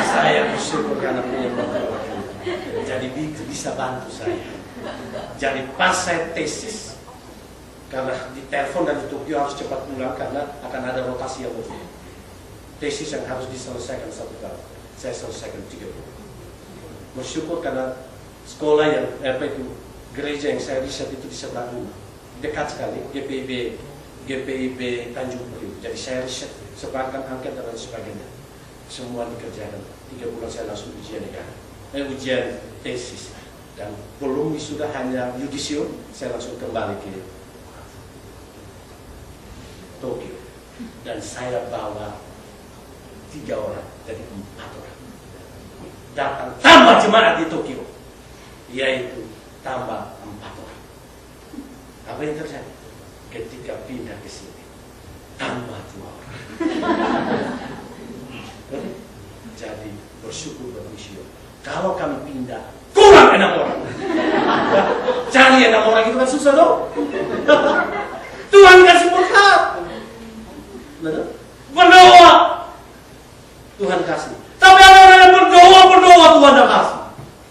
S1: Saya bersyukur karena punya mertua. Jadi bisa bantu saya. Jadi pas saya tesis, karena di telepon dari Tokyo harus cepat pulang karena akan ada rotasi yang lebih. Tesis yang harus diselesaikan 1 tahun, saya selesaikan 3 bulan. Bersyukur karena sekolah yang gereja yang saya riset itu di sebelah rumah. Dekat sekali, GPIB Tanjung Priok. Jadi saya riset, sebarkan angket dan sebagainya. Semua dikerjakan. 3 bulan saya langsung ujian negara. Ujian tesis. Dan belum sudah hanya yudisium, saya langsung kembali ke Tokyo. Dan saya bawa 3 orang, jadi 4 orang. Datang tambah jemaat di Tokyo. Yaitu tambah 4 orang. Apa yang terjadi? Ketika pindah ke sini, tambah 2 orang. Jadi bersyukur bermisi. Kalau kami pindah, kurang 6 orang. Cari 6 orang itu kan susah dong. Tuhan kasih berkat. Berdoa, Tuhan kasih. Tapi ada orang yang berdoa Tuhan tidak kasih.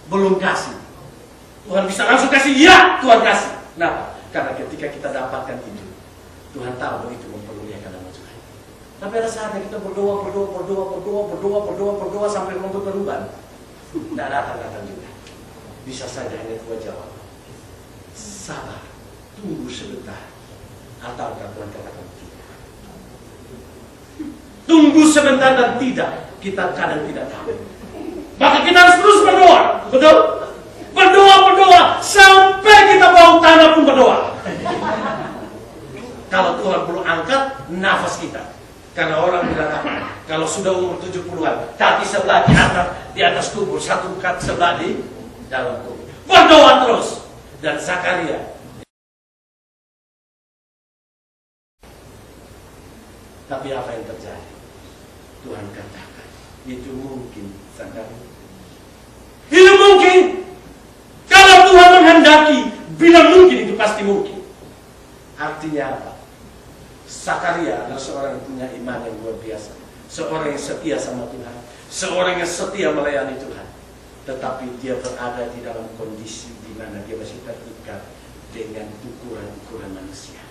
S1: Belum kasih. Tuhan bisa langsung kasih, ya Tuhan kasih. Nah, karena ketika kita dapatkan itu, Tuhan tahu bahwa itu mempermuliakan nama Tuhan. Tapi ada saatnya kita berdoa sampai membuat perubahan. Tidak datang juga. Bisa saja hanya 2 jawab. Sabar, tunggu sebentar. Atau Tuhan katakan tidak. Tunggu sebentar dan tidak. Kita kadang tidak tahu. Maka kita harus terus berdoa. Betul? Berdoa sampai kita bau tanah pun berdoa. kalau Tuhan belum angkat nafas kita. Karena orang bilang apa? Kalau sudah umur 70-an, kaki sebelah di atas kubur, satu kaki sebelah di dalam kubur. Berdoa terus. Dan Zakaria. Tapi apa yang terjadi? Tuhan katakan, itu mungkin, Zakaria. Itu mungkin. Kalau Tuhan menghendaki, bilang mungkin, itu pasti mungkin. Artinya apa? Zakaria adalah seorang yang punya iman yang luar biasa. Seorang yang setia sama Tuhan. Seorang yang setia melayani Tuhan. Tetapi dia berada di dalam kondisi di mana dia masih terikat dengan ukuran-ukuran manusia.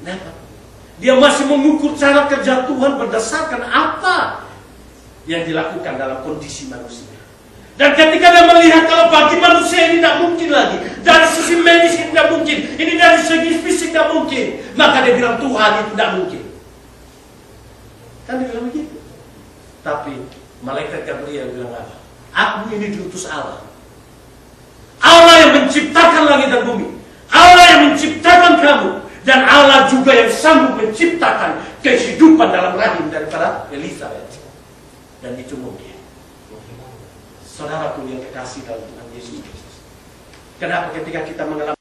S1: Kenapa? Dia masih mengukur cara kerja Tuhan berdasarkan apa yang dilakukan dalam kondisi manusia. Dan ketika dia melihat kalau bagi manusia ini tidak mungkin lagi, dari sisi medis ini tidak mungkin, ini dari segi fisik tidak mungkin, maka dia bilang Tuhan itu tidak mungkin. Kan dia bilang begitu. Tapi malaikat Gabriel bilang apa? Aku ini diutus Allah. Allah yang menciptakan langit dan bumi. Allah yang menciptakan kamu. Dan Allah juga yang sanggup menciptakan kehidupan dalam rahim daripada Elizabeth. Dan itu mungkin. Saudaraku yang kekasih dalam Tuhan Yesus Kristus. Kenapa ketika kita mengalami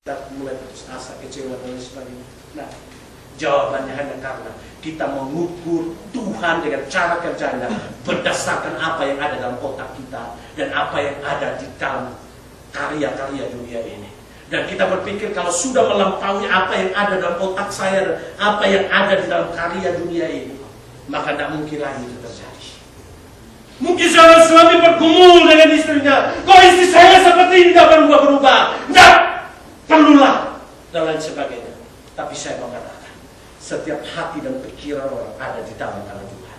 S1: kita mulai putus asa, kecewa dan sebagainya? Nah, jawabannya hanya karena kita mengukur Tuhan dengan cara kerjanya berdasarkan apa yang ada dalam otak kita dan apa yang ada di dalam karya-karya dunia ini. Dan kita berpikir kalau sudah melampaui apa yang ada dalam otak saya dan apa yang ada di dalam karya dunia ini, maka tidak mungkin lagi itu terjadi. Mungkin seorang suami bergumul dengan istrinya, kok istri saya seperti ini tidak berubah-berubah, tidak perlulah dan lain sebagainya. Tapi saya mau katakan, setiap hati dan pikiran orang ada di tangan Tuhan.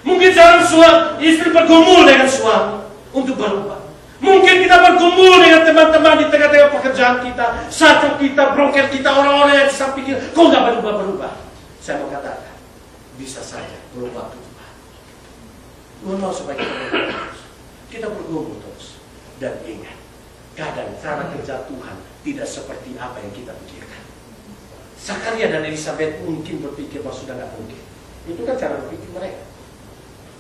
S1: Mungkin seorang istri bergumul dengan suami untuk berubah. Mungkin kita bergumul dengan teman-teman di tengah-tengah pekerjaan kita, satu kita, broker kita, orang-orang yang bisa pikir, kok nggak berubah-berubah. Saya mau katakan, bisa saja berubah Tuhan. Tuhan mau supaya kita bergumul terus. Kita bergumul terus. Dan ingat, kadang cara kerja Tuhan tidak seperti apa yang kita pikirkan. Zakaria dan Elizabeth mungkin berpikir bahwa sudah nggak mungkin. Itu kan cara berpikir mereka.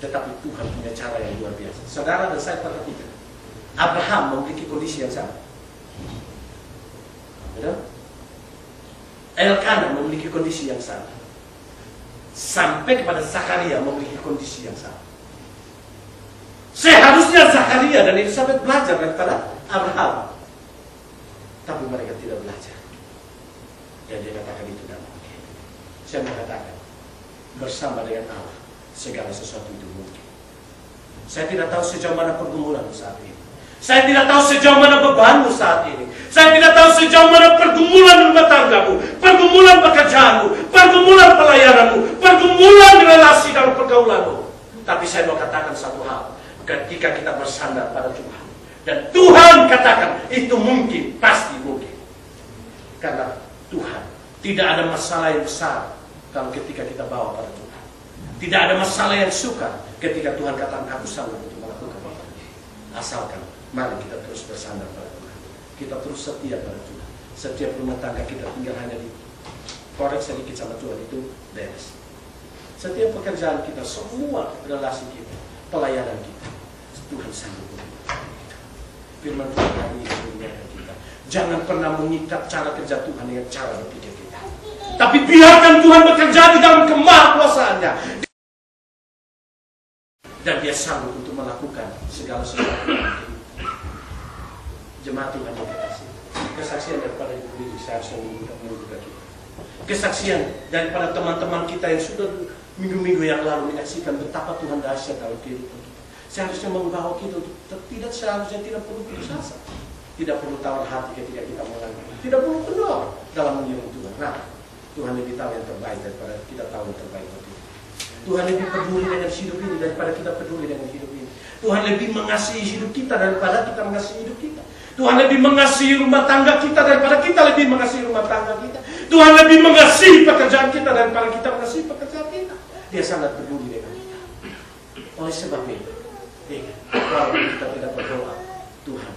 S1: Tetapi Tuhan punya cara yang luar biasa. Saudara dan saya perhatikan. Abraham memiliki kondisi yang sama. Betul? Elkanah memiliki kondisi yang sama. Sampai kepada Zakaria memiliki kondisi yang sama. Seharusnya Zakaria dan Elizabeth belajar daripada Abraham. Tapi mereka tidak belajar. Dan dia katakan itu tidak mungkin. Saya mengatakan, bersama dengan Allah, segala sesuatu itu mungkin. Saya tidak tahu sejauh mana pergumulan saat ini. Saya tidak tahu sejauh mana bebanmu saat ini. Saya tidak tahu sejauh mana pergumulan rumah tanggamu, pergumulan pekerjaanmu, pergumulan pelayananmu, pergumulan relasi dalam pergaulanmu. Tapi saya mau katakan satu hal. Ketika kita bersandar pada Tuhan, dan Tuhan katakan itu mungkin, pasti mungkin. Karena Tuhan tidak ada masalah yang besar kalau ketika kita bawa pada Tuhan. Tidak ada masalah yang sukar ketika Tuhan katakan aku sanggup untuk melakukan apa. Asalkan mari kita terus bersandar pada Tuhan. Kita terus setia pada Tuhan. Setiap rumah tangga kita tinggal hanya di korek sedikit sama Tuhan itu beres. Setiap pekerjaan kita, semua relasi kita, pelayanan kita, Tuhan sanggup untuk kita. Firman Tuhan hari ini mengingatkan kita. Jangan pernah mengikat cara kerja Tuhan dengan cara berpikir kita. Tapi biarkan Tuhan bekerja di dalam kemahakuasaannya. Dan dia sanggup untuk melakukan segala sesuatu. Jemaat Tuhan yang kekasih. Kesaksian daripada Ibu Lili seharusnya menunjukkan kita. Kesaksian daripada teman-teman kita yang sudah minggu-minggu yang lalu menyaksikan betapa Tuhan dahsyat dalam kehidupan kita. Seharusnya membawa kita untuk tidak perlu putus asa. Tidak perlu tawar hati ketika kita mulai. Tidak perlu kendor dalam menyuruh Tuhan. Nah, Tuhan lebih tahu yang terbaik daripada kita tahu yang terbaik bagi kita. Tuhan lebih peduli dengan hidup ini daripada kita peduli dengan hidup ini. Tuhan lebih mengasihi hidup kita daripada kita mengasihi hidup kita. Tuhan lebih mengasihi rumah tangga kita daripada kita lebih mengasihi rumah tangga kita. Tuhan lebih mengasihi pekerjaan kita daripada kita mengasihi pekerjaan kita. Dia sangat peduli dengan kita. Oleh sebab itu, walaupun kita tidak berdoa, Tuhan,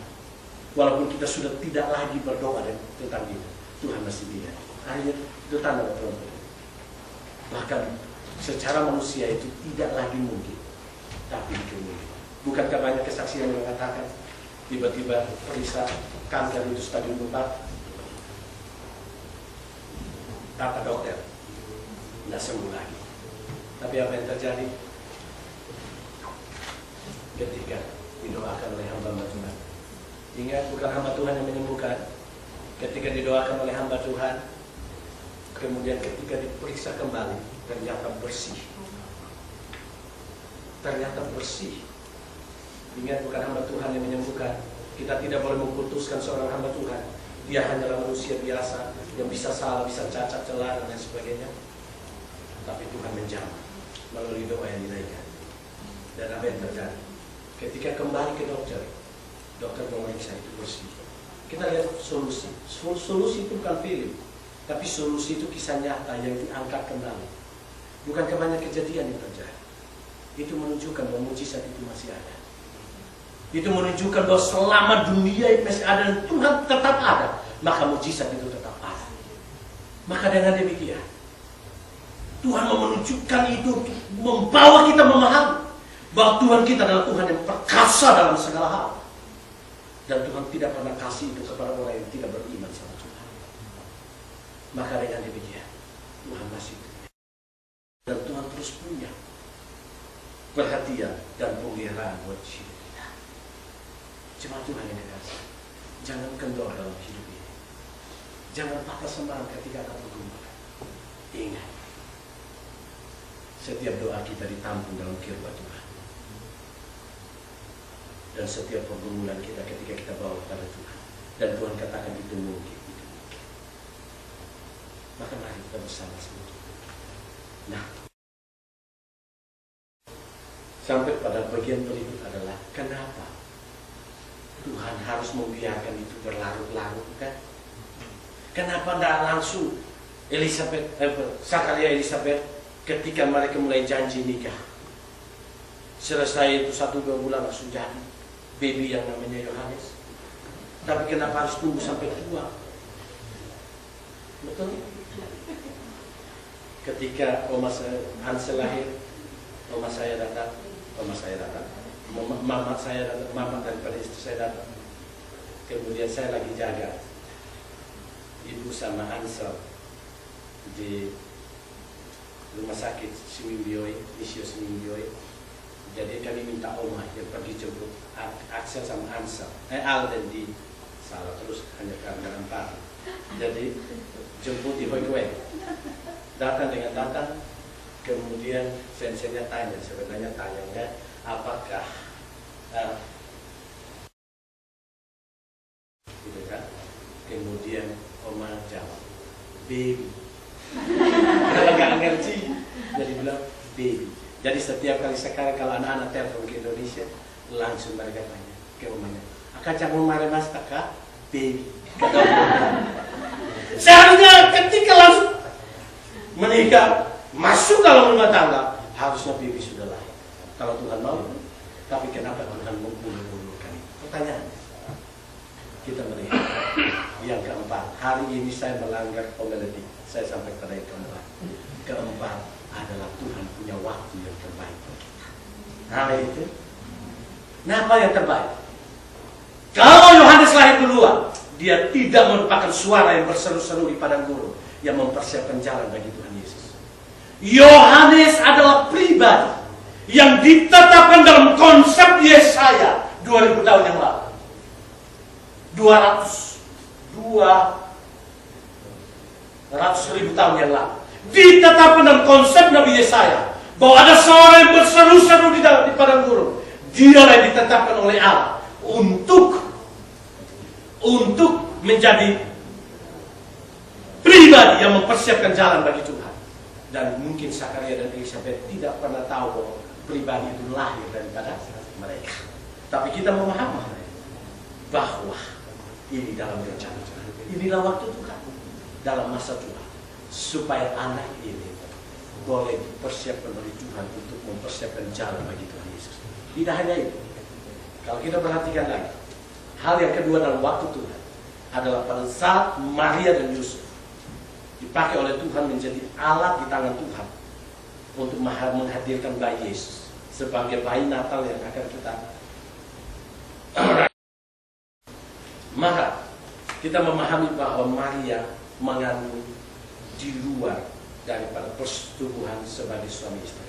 S1: walaupun kita sudah tidak lagi berdoa tentang itu, Tuhan masih lihat. Akhirnya itu tanda Tuhan. Bahkan secara manusia itu tidak lagi mungkin, tapi itu mungkin. Bukankah banyak kesaksian yang mengatakan tiba-tiba periksa kanker itu stadium 4, kata dokter tidak sembuh lagi. Tapi apa yang terjadi ketika didoakan oleh hamba Tuhan? Ingat, bukan hamba Tuhan yang menyembuhkan. Ketika didoakan oleh hamba Tuhan, kemudian ketika diperiksa kembali, ternyata bersih. Ternyata bersih. Ingat, bukan hamba Tuhan yang menyembuhkan. Kita tidak boleh memutuskan seorang hamba Tuhan. Dia hanyalah manusia biasa yang bisa salah, bisa cacat, celah, dan lain sebagainya. Tapi Tuhan menjamah melalui doa yang dinaikkan. Dan apa yang terjadi? Ketika kembali ke dokter, dokter memeriksa itu bersih. Kita lihat solusi. Solusi itu bukan film, tapi solusi itu kisah nyata yang diangkat kembali. Bukan banyak kejadian yang terjadi. Itu menunjukkan bahwa mujizat itu masih ada. Itu menunjukkan bahwa selama dunia ini masih ada dan Tuhan tetap ada, maka mujizat itu tetap ada. Maka dengan demikian, Tuhan mau menunjukkan itu, membawa kita memahami bahwa Tuhan kita adalah Tuhan yang perkasa dalam segala hal. Dan Tuhan tidak pernah kasih itu kepada orang yang tidak beriman sama Tuhan. Maka dengan demikian, Tuhan masih punya. Dan Tuhan terus punya perhatian dan pemeliharaan buat hidup kita. Cuma Tuhan yang dikasih. Jangan kendor dalam hidup ini. Jangan patah semangat ketika akan bergumul. Ingat, setiap doa kita ditampung dalam kirba Tuhan. Dan setiap pergumulan kita ketika kita bawa kepada Tuhan, dan Tuhan katakan itu mungkin, maka mari kita bersama-sama. Nah, sampai pada bagian berikut adalah kenapa Tuhan harus membiarkan itu berlarut-larut, kan? Kenapa tidak langsung Zakaria Elisabeth ketika mereka mulai janji nikah, selesai itu 1-2 bulan langsung jadi baby yang namanya Yohanes. Tapi kenapa harus tunggu sampai tua? Betul? Ketika Oma Hansel lahir, Mama saya datang, mama saya datang, mama daripada istri saya datang. Kemudian saya lagi jaga ibu sama Hansel di rumah sakit Simimbioi, Isio Simimbioi. Jadi kami minta Oma yang pergi jemput Axel sama Hansel, Al dan di salah terus hanya karena empat. Jadi jemput di Hoi. Datang, kemudian sensennya sebenarnya tanyanya apakah gitu kan? Kemudian Oma jawab baby. Kalau nggak ngerti, jadi bilang baby. Jadi setiap kali sekarang kalau anak-anak telepon ke Indonesia, langsung mereka tanya ke omanya, akan jangan marah mas kakak, baby. Seharusnya ketika langsung menikah, masuk dalam rumah tangga, harusnya baby sudah lahir. Kalau Tuhan mau, tapi kenapa Tuhan mengulur-ulurkan itu? Pertanyaan. Kita melihat yang keempat. Hari ini saya melanggar homiletik. Saya sampai pada yang keempat. Keempat adalah Tuhan punya waktu yang terbaik bagi kita. Nah itu. Nah apa yang terbaik? Kalau Yohanes lahir duluan, dia tidak merupakan suara yang berseru-seru di padang gurun yang mempersiapkan jalan bagi Tuhan Yesus. Yohanes adalah pribadi yang ditetapkan dalam konsep Yesaya 2000 tahun yang lalu. 200.000 tahun yang lalu. Ditetapkan dalam konsep Nabi Yesaya bahwa ada seorang yang berseru-seru di padang gurun. Dialah yang ditetapkan oleh Allah untuk menjadi pribadi yang mempersiapkan jalan bagi Tuhan. Dan mungkin Zakaria dan Elisabeth tidak pernah tahu bahwa pribadi itu lahir daripada mereka. Tapi kita memahami bahwa ini dalam rencana Tuhan. Inilah waktu Tuhan dalam masa Tuhan. Supaya anak ini boleh dipersiapkan oleh Tuhan untuk mempersiapkan jalan bagi Tuhan Yesus. Tidak hanya itu. Kalau kita perhatikan lagi, hal yang kedua dalam waktu Tuhan adalah pada saat Maria dan Yusuf dipakai oleh Tuhan menjadi alat di tangan Tuhan untuk menghadirkan bayi Yesus sebagai bayi Natal yang akan kita. Maka kita memahami bahwa Maria mengandung di luar daripada persetubuhan sebagai suami istri.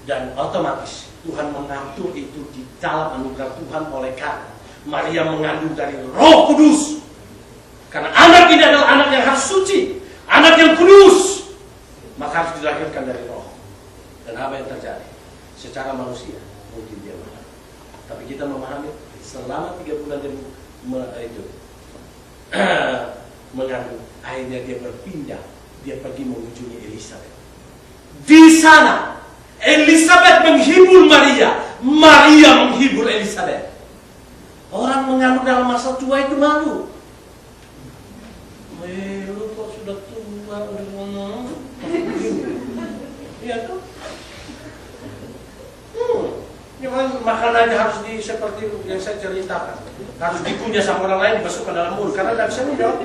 S1: Dan otomatis Tuhan mengatur itu di dalam anugerah Tuhan oleh karena Maria mengandung dari Roh Kudus. Karena anak ini adalah anak yang harus suci, anak yang kudus, maka harus dilahirkan dari Roh. Dan apa yang terjadi? Secara manusia mungkin dia marah, tapi kita memahami selama 3 bulan dia mengandung, akhirnya dia berpindah, dia pergi mengunjungi Elizabeth. Di sana Elizabeth menghibur Maria, Maria menghibur Elizabeth. Orang mengandung dalam masa tua itu malu. Lu kok sudah tua, udah ngomong. Iya tuh. Makan aja harus seperti yang saya ceritakan. Harus dikunyah sama orang lain, dimasukkan dalam mulut karena tidak bisa menjawab.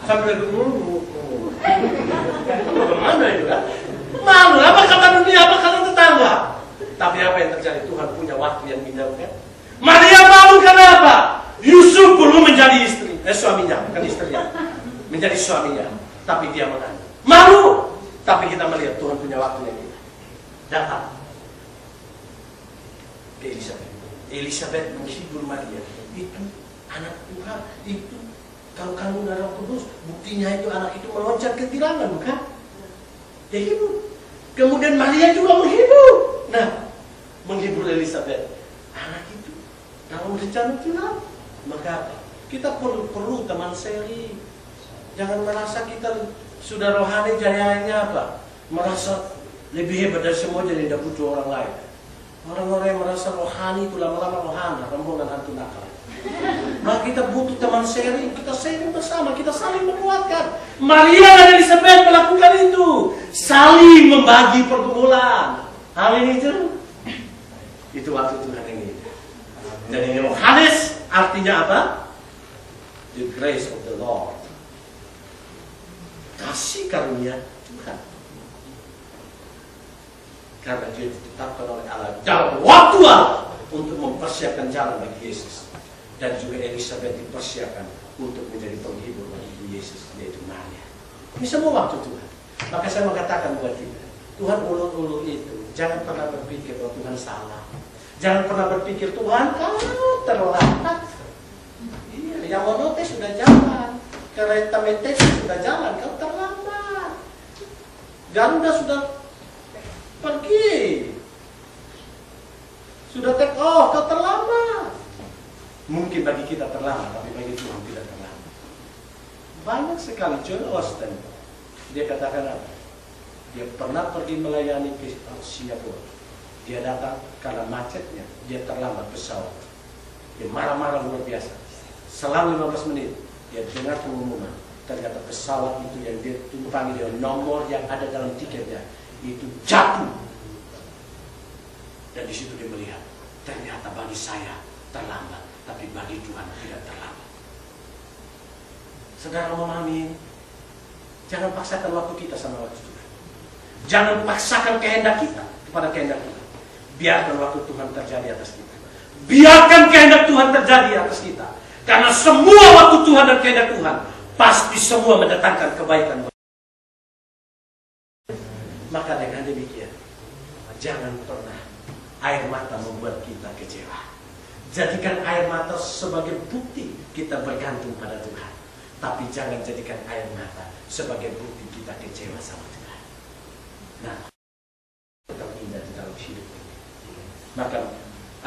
S1: Sampai dulu. Bagaimana itu kan? Malu, apa kata dunia, apa kata tetangga? Tapi apa yang terjadi? Tuhan punya waktu yang indah, kan? Maria malu kenapa? Yusuf perlu menjadi suaminya, bukan istrinya. Menjadi suaminya, tapi dia mengandung. Malu, tapi kita melihat Tuhan punya waktu yang indah. Datang ke Elizabeth. Elizabeth menghibur Maria. Itu anak Tuhan, itu kalau kandung dari Roh Kudus, buktinya itu anak itu meloncat ke tirangan, bukan? Dia hibur. Kemudian Maria juga menghibur. Nah, menghibur Elizabeth. Anak itu dalam rencana Tuhan. Maka kita perlu teman seri. Jangan merasa kita sudah rohani jayanya apa. Merasa lebih hebat dari semua jadi tidak butuh orang lain. Orang-orang yang merasa rohani itu lama-lama rohana, rombongan hantu nakal. Maka kita butuh teman sharing, kita sharing bersama, kita saling menguatkan. Maria dan Elizabeth melakukan itu, saling membagi pergumulan. Amin itu. Itu waktu Tuhan ini. Jadi Yohanes artinya apa? The grace of the Lord. Kasih karunia Tuhan. Karena dia ditetapkan oleh Allah dalam waktu Allah untuk mempersiapkan jalan bagi Yesus. Dan juga Elizabeth dipersiapkan untuk menjadi penghibur bagi Yesus, yaitu Maria. Ini semua waktu Tuhan. Maka saya mengatakan buat kita, Tuhan ulur-ulur itu, jangan pernah berpikir bahwa Tuhan salah. Jangan pernah berpikir Tuhan kau terlambat. Iya, yang monotes sudah jalan, kereta metes sudah jalan, kau terlambat. Garuda sudah pergi, sudah take off, kau terlambat. Mungkin bagi kita terlambat, tapi bagi Tuhan tidak terlambat. Banyak sekali. John Austin, dia katakan apa? Dia pernah pergi melayani ke Singapura. Dia datang karena macetnya, dia terlambat pesawat. Dia marah-marah luar biasa. Selang 15 menit, dia dengar pengumuman. Ternyata pesawat itu yang dia tumpangi dengan nomor yang ada dalam tiketnya itu jatuh. Dan di situ dia melihat, ternyata bagi saya terlambat, tapi bagi Tuhan tidak terlambat. Saudara memahami, jangan paksakan waktu kita sama waktu Tuhan. Jangan paksakan kehendak kita kepada kehendak Tuhan. Biarkan waktu Tuhan terjadi atas kita. Biarkan kehendak Tuhan terjadi atas kita. Karena semua waktu Tuhan dan kehendak Tuhan pasti semua mendatangkan kebaikan. Maka dengan demikian, jangan pernah air mata membuat kita kecewa. Jadikan air mata sebagai bukti kita bergantung pada Tuhan. Tapi jangan jadikan air mata sebagai bukti kita kecewa sama Tuhan. Nah, tetap indah di dalam hidup ini. Maka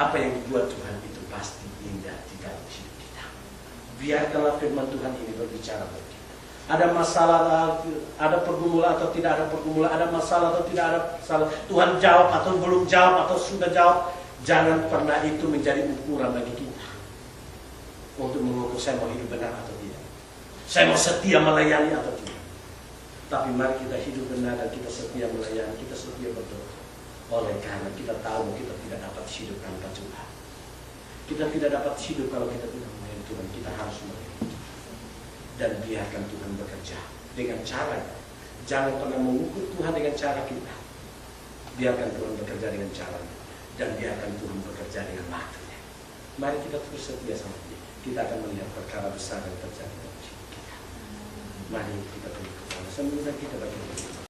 S1: apa yang dibuat Tuhan itu pasti indah di dalam hidup kita. Biarkanlah firman Tuhan ini berbicara bagi kita. Ada masalah, ada pergumulan atau tidak ada pergumulan, ada masalah atau tidak ada masalah, Tuhan jawab atau belum jawab atau sudah jawab. Jangan pernah itu menjadi ukuran bagi kita untuk mengukur saya mau hidup benar atau tidak, saya mau setia melayani atau tidak. Tapi mari kita hidup benar dan kita setia melayani, kita setia berdoa. Oleh karena kita tahu kita tidak dapat hidup tanpa Tuhan. Kita tidak dapat hidup kalau kita tidak melayani Tuhan. Kita harus melayani. Dan biarkan Tuhan bekerja dengan caranya. Jangan pernah mengukur Tuhan dengan cara kita. Biarkan Tuhan bekerja dengan caranya. Dan biarkan Tuhan bekerja dengan waktunya. Mari kita terus setia sama Dia. Kita akan melihat perkara besar yang terjadi dalam hidup kita. Mari kita tunduk kepala. Sambil kita bagi